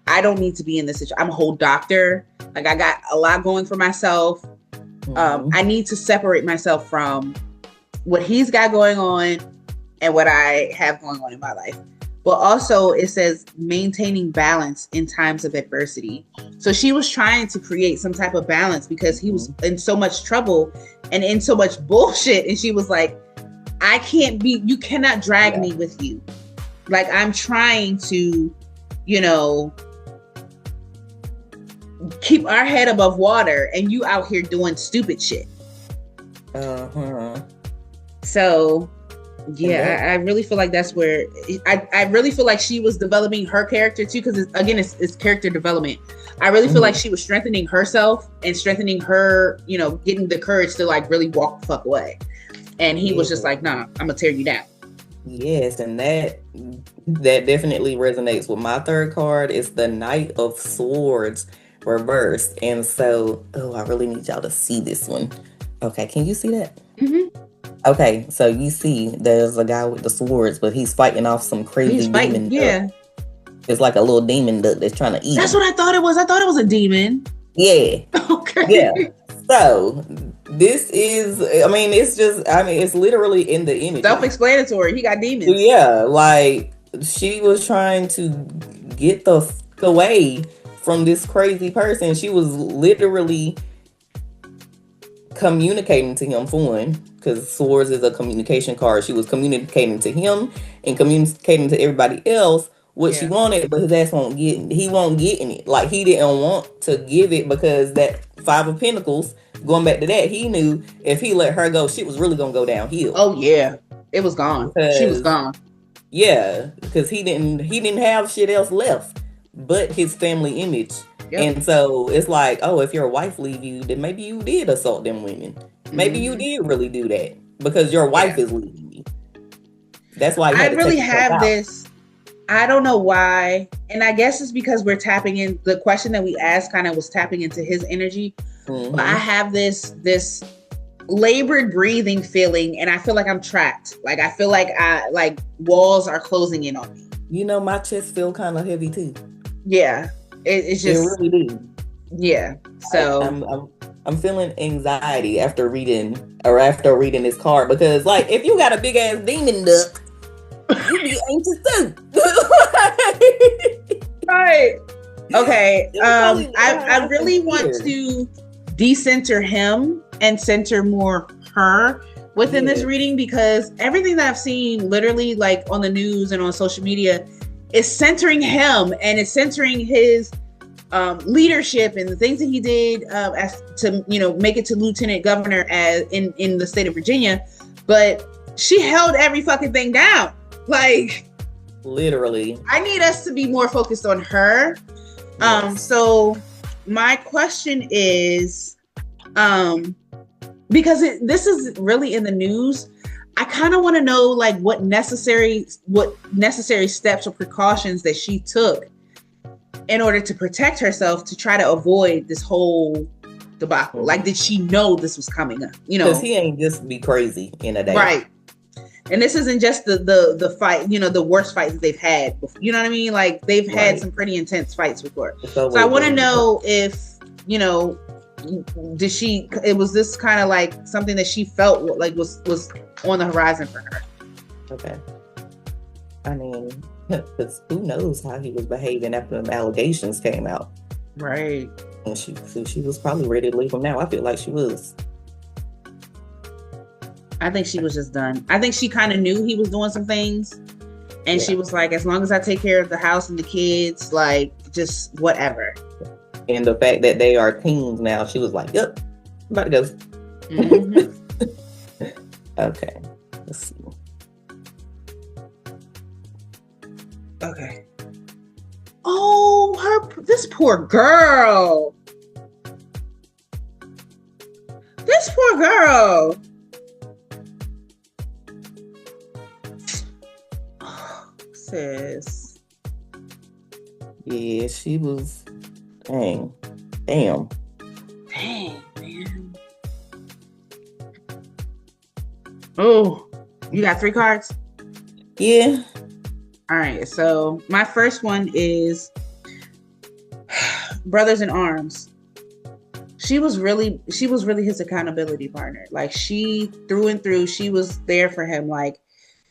I don't need to be in this situation. I'm a whole doctor. I got a lot going for myself. Mm-hmm. I need to separate myself from what he's got going on and what I have going on in my life. But also it says maintaining balance in times of adversity. So she was trying to create some type of balance because he was in so much trouble and in so much bullshit. And she was like, you cannot drag me with you. I'm trying to, keep our head above water and you out here doing stupid shit. Uh-huh. So yeah, I really feel like that's where I really feel like she was developing her character too, because it's character development. I really feel like she was strengthening herself and strengthening her, getting the courage to really walk the fuck away. And he was just like, nah, I'm gonna tear you down. Yes, and that definitely resonates with my third card. It's the Knight of Swords reversed. And so, I really need y'all to see this one. Okay, can you see that? Mm-hmm. Okay, so you see there's a guy with the swords, but he's fighting off some crazy demon duck. Yeah. It's like a little demon duck that's trying to eat That's him. what I thought it was. I thought it was a demon. Yeah. Okay. Yeah. So this is, it's literally in the image. Self-explanatory. He got demons. Yeah, like she was trying to get the fuck away from this crazy person. She was literally communicating to him for one, because swords is a communication card. She was communicating to him and communicating to everybody else what she wanted, but his ass won't get it. Like, he didn't want to give it because that Five of Pentacles, going back to that, he knew if he let her go, shit was really gonna go downhill. Oh yeah, it was gone. She was gone. Yeah, because he didn't have shit else left but his family image. Yep. And so it's like, oh, if your wife leave you, then maybe you did assault them women. Maybe you did really do that because your wife is leaving you. That's why I really have this. I don't know why. And I guess it's because we're tapping in. The question that we asked kind of was tapping into his energy. But I have this labored breathing feeling, and I feel like I'm trapped. Like, I feel like walls are closing in on me. You know, my chest feel kind of heavy too. Yeah. It's just. It really do. Yeah. So I'm feeling anxiety after reading this card, because like, if you got a big ass demon duck, you be anxious too. Right. Okay. I really want to decenter him and center more her within this reading, because everything that I've seen literally like on the news and on social media is centering him, and it's centering his leadership and the things that he did as to, make it to lieutenant governor as in the state of Virginia. But she held every fucking thing down. Like, literally. I need us to be more focused on her. Yes. So my question is, because this is really in the news, I kind of want to know like what necessary steps or precautions that she took in order to protect herself to try to avoid this whole debacle. Like, did she know this was coming up? Because he ain't just be crazy in a day. Right. And this isn't just the fight, the worst fights they've had before. You know what I mean? Like, they've had some pretty intense fights before. So I want to know if, was this kind of like something that she felt like was on the horizon for her? Okay. I mean, because who knows how he was behaving after the allegations came out. Right. And she was probably ready to leave him now. I feel like she was. I think she was just done. I think she kind of knew he was doing some things. And she was like, as long as I take care of the house and the kids, like, just whatever. And the fact that they are teens now, she was like, yep, I'm about to go. Mm-hmm. Okay. Let's see. Okay. Oh, this poor girl. This poor girl. Sis. Yeah, she was. Damn, man. Oh, you got 3 cards? Yeah. All right, so my first one is Brothers in Arms. She was really his accountability partner. Like, she through and through, she was there for him. Like,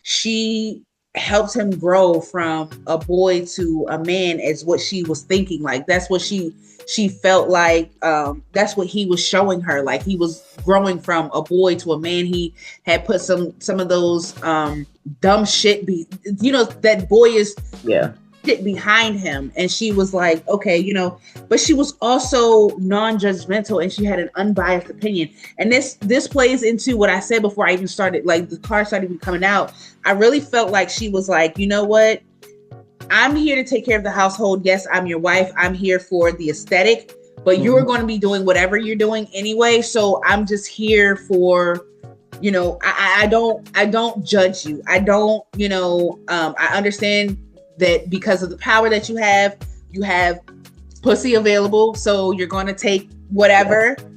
she helped him grow from a boy to a man, as what she was thinking. Like, that's what she felt like. That's what he was showing her. Like, he was growing from a boy to a man. He had put some of those dumb shit that boyish shit behind him, and she was like, okay, but she was also non-judgmental, and she had an unbiased opinion. And this plays into what I said before I even started, like, the cards started even coming out. I really felt like she was like, you know what, I'm here to take care of the household. Yes, I'm your wife. I'm here for the aesthetic, but you're going to be doing whatever you're doing anyway. So I'm just here for You know, I don't judge you. I don't, you know, I understand that because of the power that you have pussy available, so you're going to take whatever. Yes.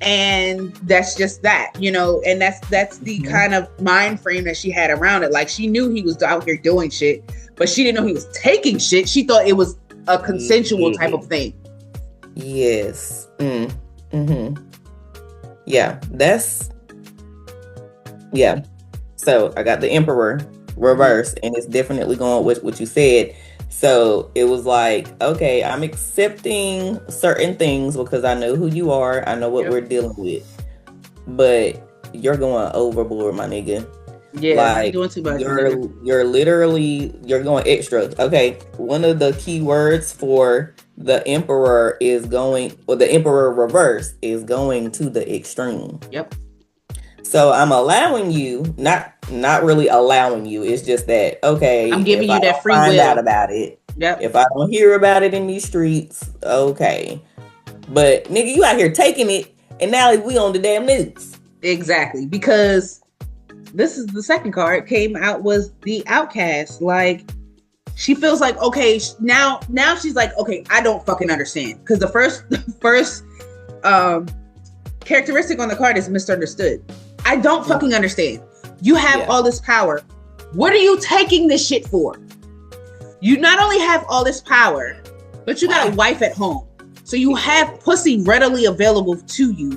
And that's just that, you know, and that's the kind of mind frame that she had around it. Like, she knew he was out here doing shit, but she didn't know he was taking shit. She thought it was a consensual type of thing. Yes. Yeah, so I got the Emperor reverse, and it's definitely going with what you said. So it was like, okay, I'm accepting certain things because I know who you are. I know what we're dealing with. But you're going overboard, my nigga. Yeah, like, you're doing too much. You're going extra. Okay, one of the key words for the Emperor is going, or the Emperor reverse is going to the extreme. Yep. So I'm allowing you, not really allowing you. It's just that, okay, I'm giving you that free will. Find out about it. Yep. If I don't hear about it in these streets, okay. But nigga, you out here taking it, and now we on the damn news. Exactly, because this is the second card came out, was the outcast. Like, she feels like, okay, now she's like, okay, I don't fucking understand, because the first characteristic on the card is misunderstood. I don't fucking understand. You have all this power. What are you taking this shit for? You not only have all this power, but you got a wife at home. So you have pussy readily available to you.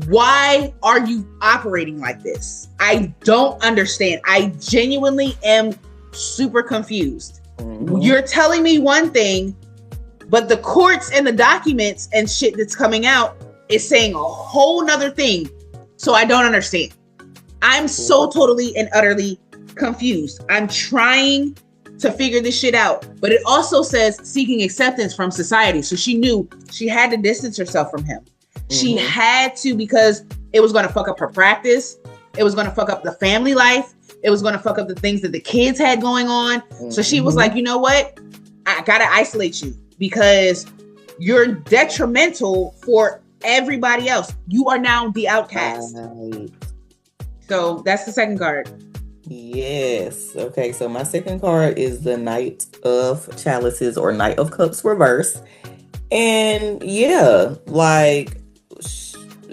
Why are you operating like this? I don't understand. I genuinely am super confused. You're telling me one thing, but the courts and the documents and shit that's coming out is saying a whole nother thing. So I don't understand. I'm so totally and utterly confused. I'm trying to figure this shit out. But it also says seeking acceptance from society. So she knew she had to distance herself from him. She had to, because it was going to fuck up her practice. It was going to fuck up the family life. It was going to fuck up the things that the kids had going on. So she was like, you know what? I got to isolate you because you're detrimental for everybody else. You are now the outcast. Right. So that's the second card. Yes. Okay. So my second card is the Knight of Chalices, or Knight of Cups reverse. And yeah, like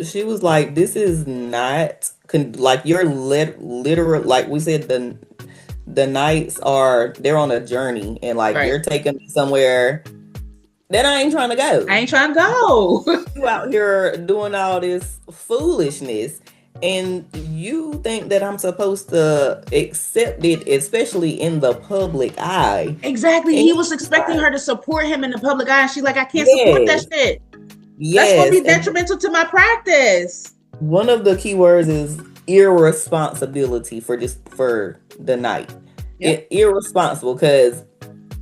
she was like, this is not like you're literal. Like we said, the knights they're on a journey, and like you're taking me somewhere that I ain't trying to go. I ain't trying to go. You out here doing all this foolishness, and you think that I'm supposed to accept it, especially in the public eye. Exactly. He was expecting her to support him in the public eye. She's like, I can't support that shit. That's going to be detrimental to my practice. One of the key words is irresponsibility for the knight. Yep. Irresponsible, because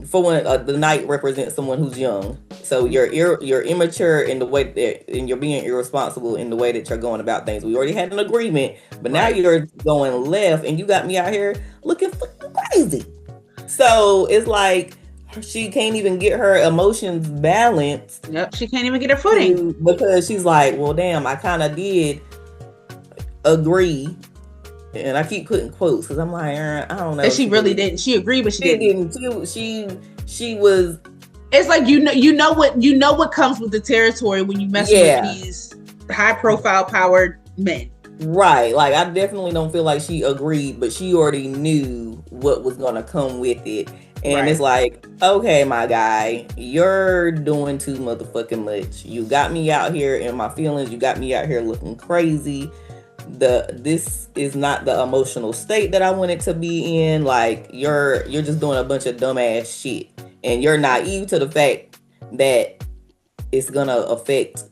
for one, the knight represents someone who's young. So you're immature in the way that, and you're being irresponsible in the way that you're going about things. We already had an agreement, but now you're going left, and you got me out here looking fucking crazy. So it's like she can't even get her emotions balanced. Yep, she can't even get her footing because she's like, well, damn, I kind of did agree. And I keep putting quotes because I'm like, I don't know. And she really didn't. She agreed, but she didn't. She was. It's like you know what comes with the territory when you mess with these high profile powered men. Right. Like, I definitely don't feel like she agreed, but she already knew what was gonna come with it. And it's like, okay, my guy, you're doing too motherfucking much. You got me out here in my feelings. You got me out here looking crazy. This is not the emotional state that I wanted to be in. Like, you're just doing a bunch of dumbass shit, and you're naive to the fact that it's gonna affect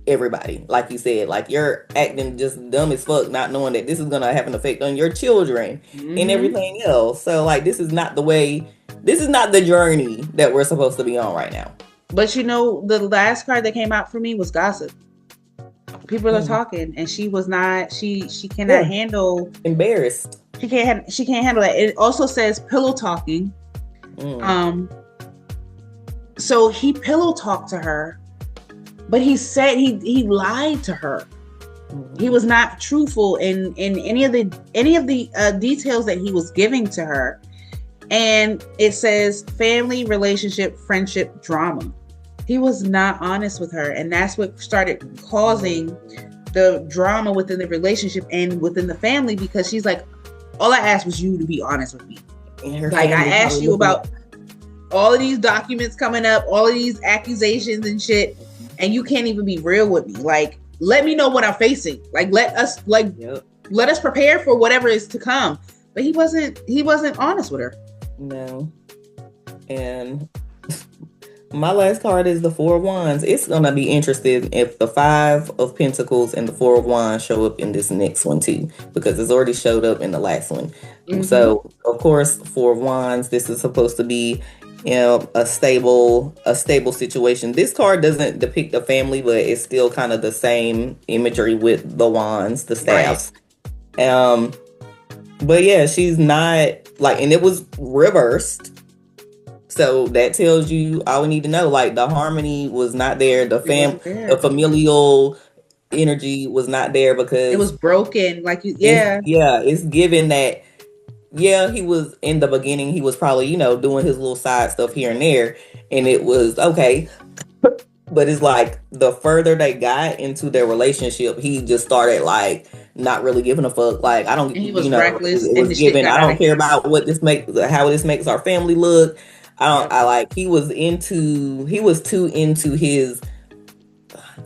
everybody. Like you said, like, you're acting just dumb as fuck, not knowing that this is gonna have an effect on your children and everything else. So like, this is not the journey that we're supposed to be on right now. But you know, the last card that came out for me was gossip. People are talking, and she was not. She cannot handle. Embarrassed. She can't handle that. It also says pillow talking. So he pillow talked to her, but he said he lied to her. He was not truthful in any of the details that he was giving to her. And it says family, relationship, friendship, drama. He was not honest with her, and that's what started causing the drama within the relationship and within the family, because she's like, all I asked was you to be honest with me. Like, I asked you about all of these documents coming up, all of these accusations and shit, and you can't even be real with me. Like, let me know what I'm facing. Like, let us prepare for whatever is to come. But he wasn't honest with her. No. And my last card is the Four of Wands. It's gonna be interesting if the Five of Pentacles and the Four of Wands show up in this next one too, because it's already showed up in the last one. Mm-hmm. So of course, Four of Wands, this is supposed to be, you know, a stable situation. This card doesn't depict a family, but it's still kind of the same imagery with the wands, the staffs. Right. But yeah, she's not like, and it was reversed. So that tells you all we need to know. Like, the harmony was not there. The familial energy was not there because it was broken. Like, it's given that. Yeah, he was in the beginning. He was probably, you know, doing his little side stuff here and there, and it was okay. But it's like the further they got into their relationship, he just started like not really giving a fuck. Like, I don't, and he was reckless. It was given. I don't care about how this makes our family look. He was too into his.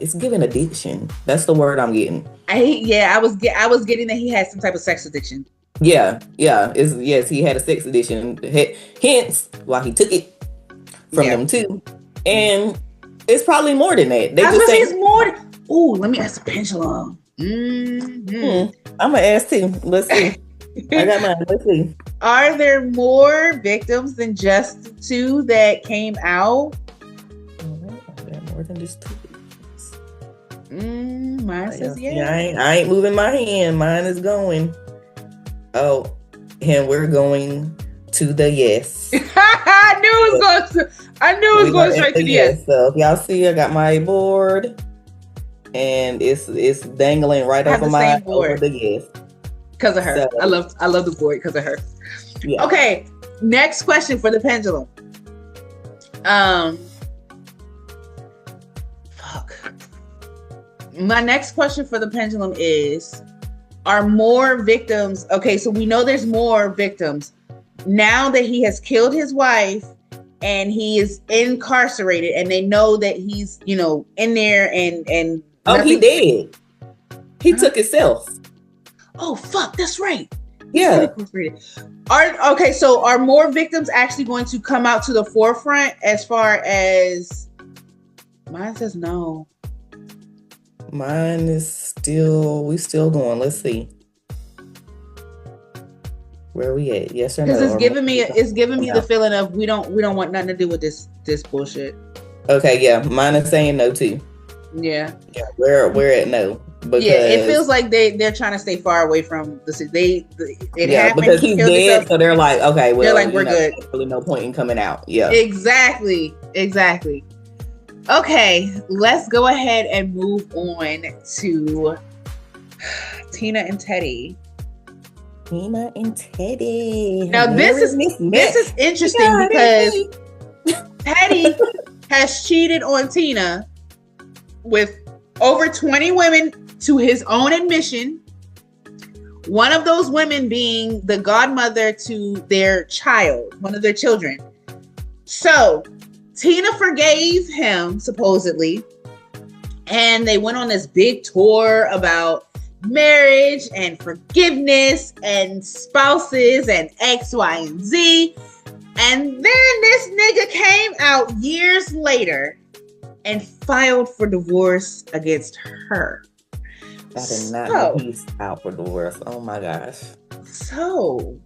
It's given addiction. That's the word I'm getting. I was getting that he had some type of sex addiction. Yeah. He had a sex addiction. Hence why he took it from them too. And it's probably more than that. It's more. Ooh, let me ask the pendulum. Mm-hmm. I'm gonna ask too. Let's see. I got mine. Let's see. Are there more victims than just the two that came out? Are there more than just two? Mine says yes. Yeah, I ain't moving my hand. Mine is going. Oh, and we're going to the yes. I knew it was going straight to the yes. So if y'all see, I got my board, and it's dangling right over the yes. Because of her. So, I love the board because of her. Yeah. Okay, next question for the pendulum. My next question for the pendulum is, are more victims? Okay, so we know there's more victims now that he has killed his wife and he is incarcerated, and they know that he's, you know, in there and he did. He took himself. Oh fuck, that's right. Yeah. So are more victims actually going to come out to the forefront? As far as mine says no. Mine is we still going. Let's see. Where are we at? Yes or no? Because it's giving me the feeling of we don't want nothing to do with this bullshit. Okay, yeah. Mine is saying no too. Yeah. Yeah, we're at no. Because, it feels like they're trying to stay far away from the city. Happened because he's dead, so they're like, okay, well, they're like, we're good. There's really no point in coming out. Yeah. Exactly. Okay, let's go ahead and move on to Tina and Teddy. Tina and Teddy. Now this is interesting because Teddy has cheated on Tina with over 20 women to his own admission. One of those women being the godmother to their child, one of their children. So Tina forgave him, supposedly, and they went on this big tour about marriage and forgiveness and spouses and X, Y, and Z. And then this nigga came out years later and filed for divorce against her. I did not know he's out for divorce. Oh my gosh. So,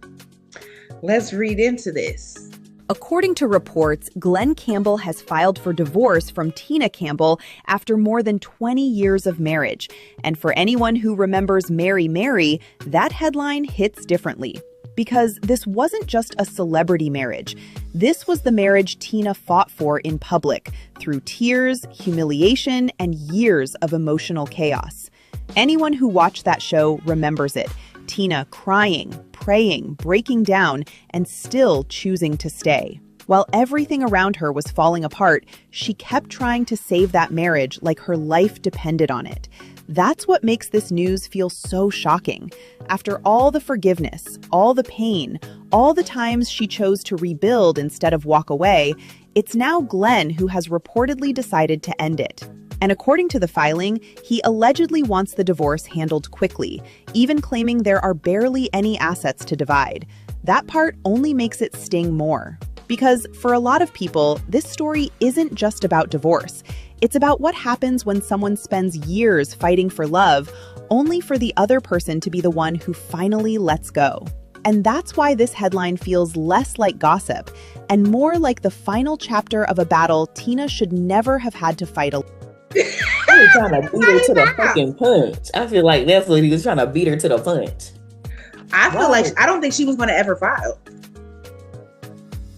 let's read into this. According to reports, Glenn Campbell has filed for divorce from Tina Campbell after more than 20 years of marriage. And for anyone who remembers Mary Mary, that headline hits differently. Because this wasn't just a celebrity marriage. This was the marriage Tina fought for in public, through tears, humiliation, and years of emotional chaos. Anyone who watched that show remembers it. Tina crying, praying, breaking down, and still choosing to stay. While everything around her was falling apart, she kept trying to save that marriage like her life depended on it. That's what makes this news feel so shocking. After all the forgiveness, all the pain, all the times she chose to rebuild instead of walk away, it's now Glenn who has reportedly decided to end it. And according to the filing, he allegedly wants the divorce handled quickly, even claiming there are barely any assets to divide. That part only makes it sting more. Because for a lot of people, this story isn't just about divorce. It's about what happens when someone spends years fighting for love, only for the other person to be the one who finally lets go. And that's why this headline feels less like gossip and more like the final chapter of a battle Tina should never have had to fight alone. He was trying to beat her to the fucking punch. I feel like that's what he was trying to beat her to the punch. I feel like I don't think she was going to ever file.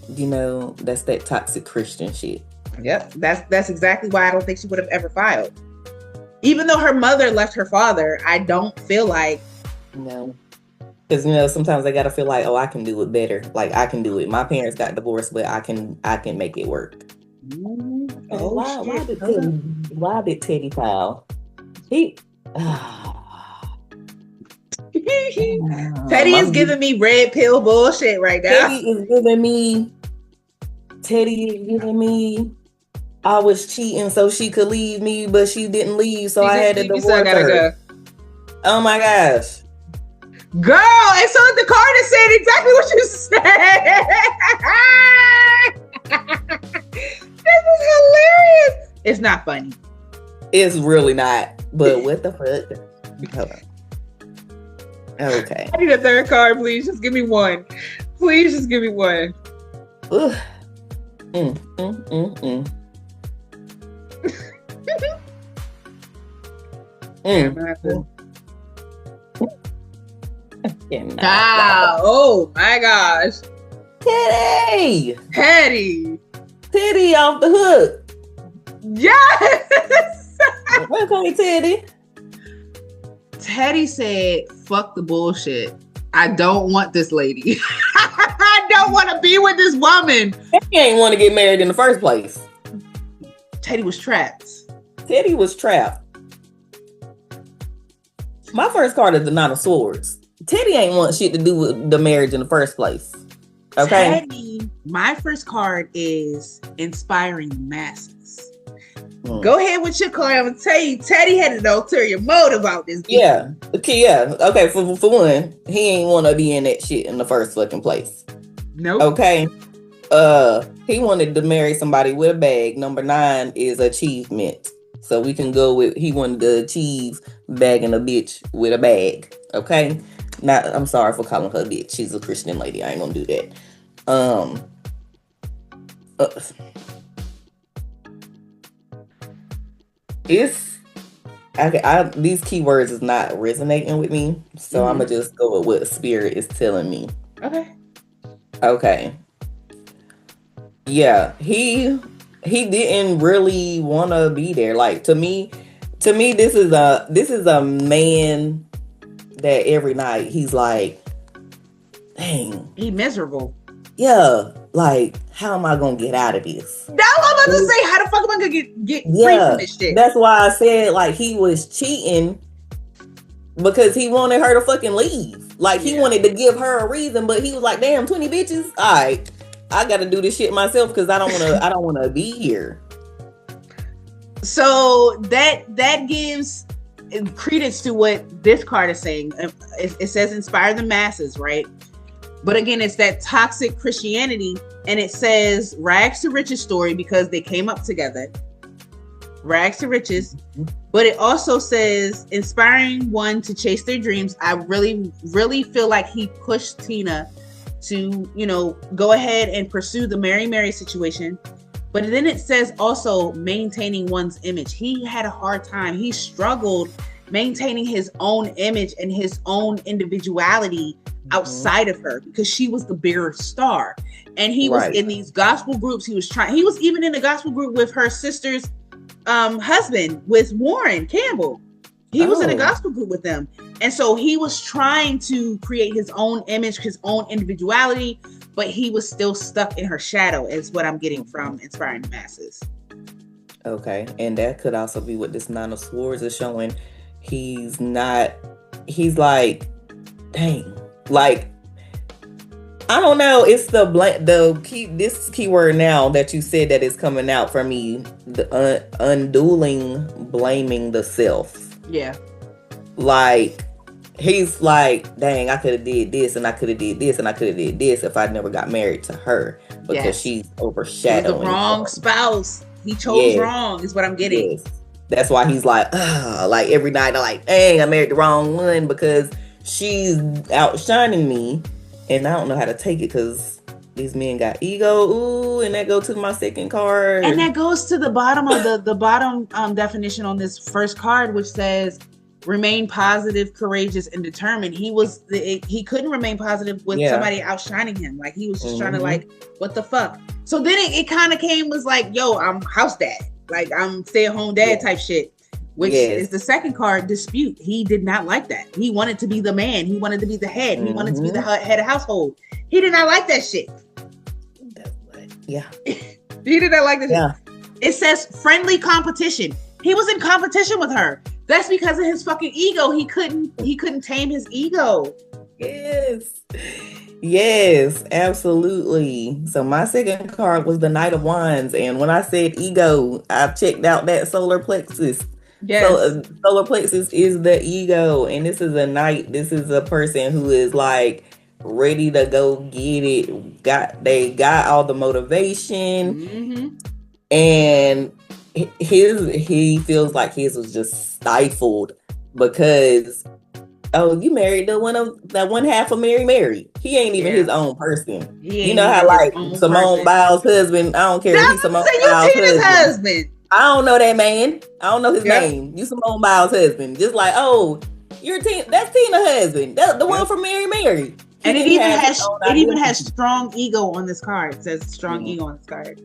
You know, that's that toxic Christian shit. Yep, that's exactly why I don't think she would have ever filed. Even though her mother left her father, I don't feel like... No. Because, you know, sometimes I gotta feel like, oh, I can do it better. Like, I can do it. My parents got divorced, but I can make it work. Oh, why did Teddy file? Teddy is giving me red pill bullshit right now. Teddy is giving me I was cheating so she could leave me, but she didn't leave, so I had to divorce her. Go. Oh my gosh. Girl, and so the card is saying exactly what you said. This is hilarious. It's not funny. It's really not. But what the fuck? Hold on. Okay. I need a third card, please. Just give me one. Please just give me one. Ugh. Wow. Oh my gosh. Teddy off the hook. Yes. Okay, Teddy. Teddy said, fuck the bullshit. I don't want this lady. I don't want to be with this woman. He ain't want to get married in the first place. Teddy was trapped. My first card is the Nine of Swords. Teddy ain't want shit to do with the marriage in the first place. Okay. Teddy, my first card is inspiring masses. Go ahead with your card. I'm gonna tell you, Teddy had an ulterior motive about this. Yeah. Okay. For one, he ain't want to be in that shit in the first fucking place. Nope. Okay. He wanted to marry somebody with a bag. Number 9 is achievement. So we can go with he wanted to achieve bagging a bitch with a bag. Okay. Now I'm sorry for calling her a bitch. She's a Christian lady. I ain't gonna do that. These keywords is not resonating with me, so I'm gonna just go with what Spirit is telling me. Okay. Yeah, he didn't really want to be there. Like to me, this is a man that every night he's like, dang, he miserable. Yeah, like how am I gonna get out of this? Now I'm about to say, how the fuck am I gonna get free from this shit? That's why I said like he was cheating because he wanted her to fucking leave. Like he wanted to give her a reason, but he was like, damn, 20 bitches. All right, I gotta do this shit myself because I don't wanna be here. So that gives credence to what this card is saying. It says inspire the masses, right? But again, it's that toxic Christianity, and it says rags to riches story because they came up together. Rags to riches. But it also says inspiring one to chase their dreams. I really, really feel like he pushed Tina to, go ahead and pursue the Mary situation. But then it says also maintaining one's image. He had a hard time. He struggled maintaining his own image and his own individuality outside of her because she was the bigger star. And he was in these gospel groups. He was even in a gospel group with her sister's husband, with Warren Campbell. He was in a gospel group with them. And so he was trying to create his own image, his own individuality, but he was still stuck in her shadow, is what I'm getting from Inspiring the Masses. Okay. And that could also be what this Nine of Swords is showing. He's like, dang, like, I don't know. It's this keyword now that you said that is coming out for me, the unduling blaming the self. Yeah. Like, he's like, dang, I could have did this and I could have did this and I could have did this if I never got married to her, because she's overshadowing. The wrong spouse. He chose wrong is what I'm getting. Yes. That's why he's like every night I'm like, dang, I married the wrong one because she's outshining me. And I don't know how to take it because these men got ego. Ooh, and that goes to my second card. And that goes to the bottom of the bottom definition on this first card, which says remain positive, courageous, and determined. He couldn't remain positive with somebody outshining him. Like, he was just trying to, like, what the fuck? So then it kind of was like, yo, I'm house dad. Like, I'm stay-at-home dad type shit. Which is the second card, dispute. He did not like that. He wanted to be the man. He wanted to be the head. He wanted to be the head of household. He did not like that shit. Yeah. He did not like that shit. It says friendly competition. He was in competition with her. That's because of his fucking ego. He couldn't tame his ego. Yes, absolutely. So my second card was the Knight of Wands. And when I said ego, I checked out that solar plexus. Yes. So, solar plexus is the ego, and this is a knight. This is a person who is like ready to go get it. They got all the motivation, and he feels like his was just stifled because you married the one half of Mary. He ain't even his own person. You know how like Simone Biles' husband. I don't care if he's Simone Biles' husband. I don't know that man. I don't know his name. You Simone Biles' husband. Just like, you're that's Tina's husband. The one from Mary. And it even has strong ego on this card. It says strong ego on this card.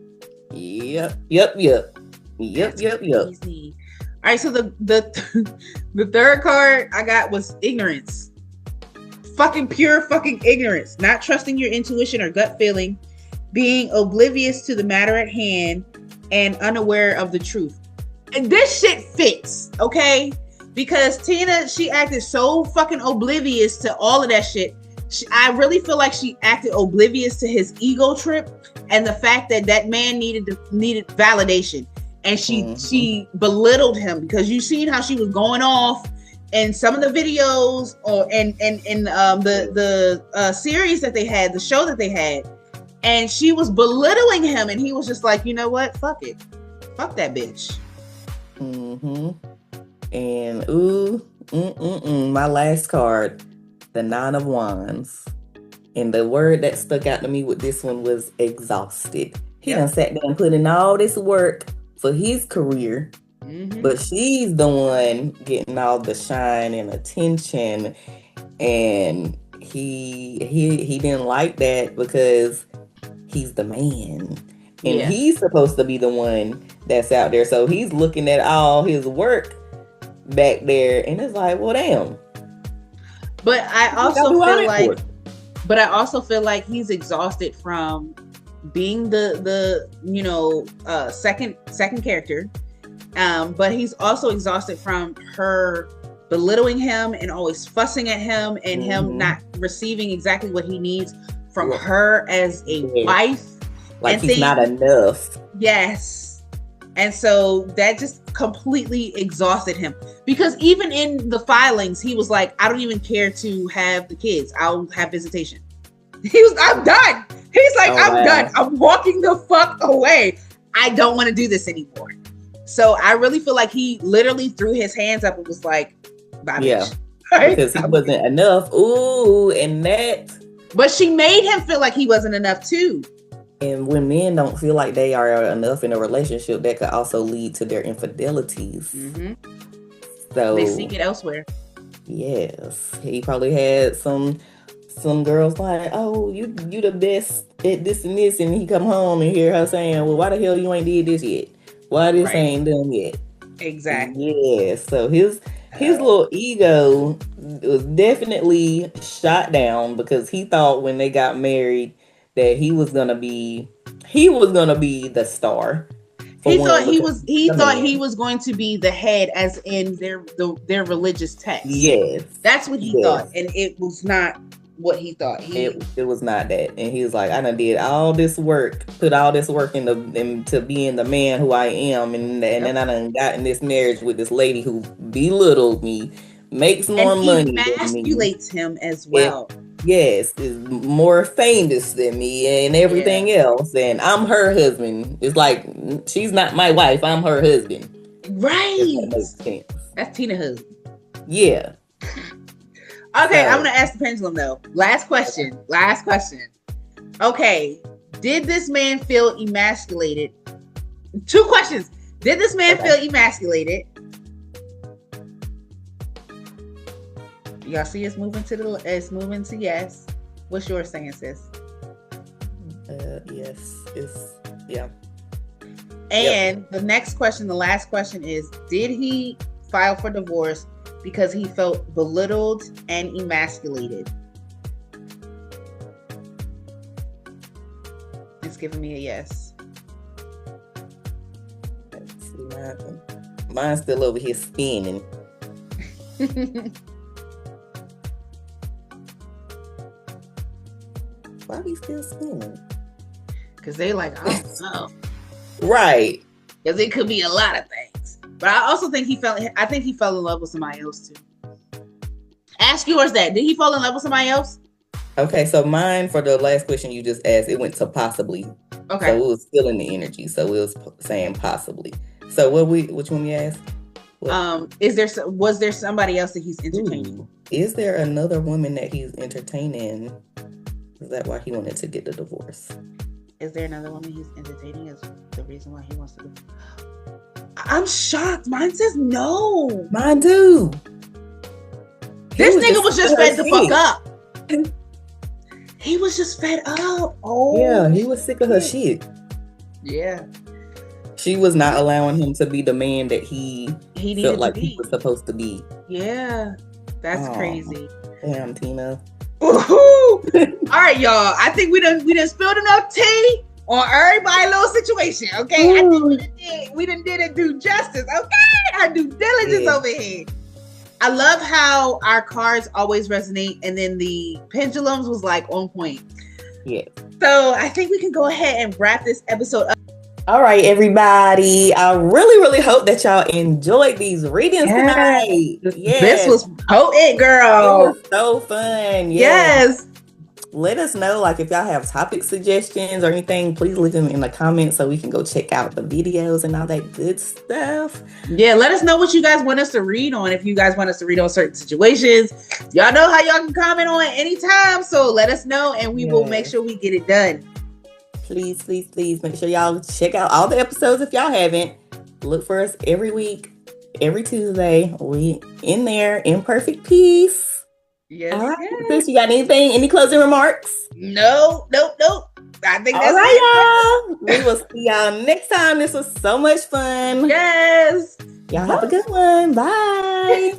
Yep. Easy. All right, so the third card I got was ignorance. Fucking pure fucking ignorance. Not trusting your intuition or gut feeling. Being oblivious to the matter at hand. And unaware of the truth. And this shit fits, okay? Because Tina, she acted so fucking oblivious to all of that shit. I really feel like she acted oblivious to his ego trip and the fact that man needed validation. And she belittled him, because you seen how she was going off in some of the videos in the series that they had, the show that they had. And she was belittling him, and he was just like, you know what? Fuck it. Fuck that bitch. And my last card, the Nine of Wands. And the word that stuck out to me with this one was exhausted. He done sat down and put in all this work for his career, but she's the one getting all the shine and attention. And he didn't like that because he's the man, and he's supposed to be the one that's out there. So he's looking at all his work back there, and it's like, well, damn. But I also feel like he's exhausted from being the second character, but he's also exhausted from her belittling him and always fussing at him, and him not receiving exactly what he needs from her as a wife. Like, he's not enough. Yes. And so that just completely exhausted him, because even in the filings, he was like, I don't even care to have the kids. I'll have visitation. I'm done. He's like, I'm done. I'm walking the fuck away. I don't want to do this anymore. So I really feel like he literally threw his hands up and was like, bye, bitch. Because he wasn't enough. Ooh, and that. But she made him feel like he wasn't enough too. And when men don't feel like they are enough in a relationship, that could also lead to their infidelities. So they seek it elsewhere. Yes, he probably had some girls like, oh, you the best at this and this, and he come home and hear her saying, well, why the hell you ain't did this yet? Why this ain't done yet? Exactly. Yeah. So his his little ego was definitely shot down because he thought when they got married that he was gonna be the star. He thought he was going to be the head, as in their religious text. Yes, that's what he thought, and it was not what he thought. It was not that, and he was like, "I done did all this work, put all this work into being the man who I am, and then I done got in this marriage with this lady who belittled me, makes more money, emasculates him as well." Yes, is more famous than me and everything else, and I'm her husband. It's like, she's not my wife, I'm her husband. Right. That's Tina's husband. Yeah. Okay, I'm gonna ask the pendulum though. Last question. Okay, did this man feel emasculated? 2 questions. Did this man feel emasculated? Y'all see it's moving to yes. What's yours saying, sis? Yes. And the next question, the last question is, did he file for divorce because he felt belittled and emasculated? It's giving me a yes. Let's see, mine's still over here spinning. Why are we still spinning? Because they like, I don't know. Right. Because it could be a lot of things. But I also think he fell in love with somebody else too. Ask yours that. Did he fall in love with somebody else? Okay, so mine, for the last question you just asked, it went to possibly. Okay. So it was feeling the energy. So it was saying possibly. So which one we asked? Was there somebody else that he's entertaining? Ooh. Is there another woman that he's entertaining? Is that why he wanted to get the divorce? Is there another woman he's entertaining as the reason why he wants to? I'm shocked. Mine says no. Mine too. This nigga was just fed the fuck up. He was just fed up. Oh yeah, he was sick of her shit. Yeah. She was not allowing him to be the man that he felt like he was supposed to be. Yeah. That's crazy. Damn, Tina. All right, y'all. I think we done spilled enough tea on everybody's little situation. Okay, I think we done did it due justice. Okay, our due diligence over here. I love how our cards always resonate, and then the pendulums was like on point. Yeah. So I think we can go ahead and wrap this episode up. All right, everybody. I really, really hope that y'all enjoyed these readings tonight. Yes. This was potent, girl. It was so fun. Yes. Let us know, like, if y'all have topic suggestions or anything, please leave them in the comments so we can go check out the videos and all that good stuff. Yeah, let us know what you guys want us to read on. If you guys want us to read on certain situations, y'all know how y'all can comment on it anytime. So let us know and we will make sure we get it done. Please, please, please make sure y'all check out all the episodes if y'all haven't. Look for us every week, every Tuesday. We in there, Imperfect Peace. Yes. All right. Sis, you got anything? Any closing remarks? No. I think that's all right, y'all. We will see y'all next time. This was so much fun. Yes. Y'all have a good one. Bye.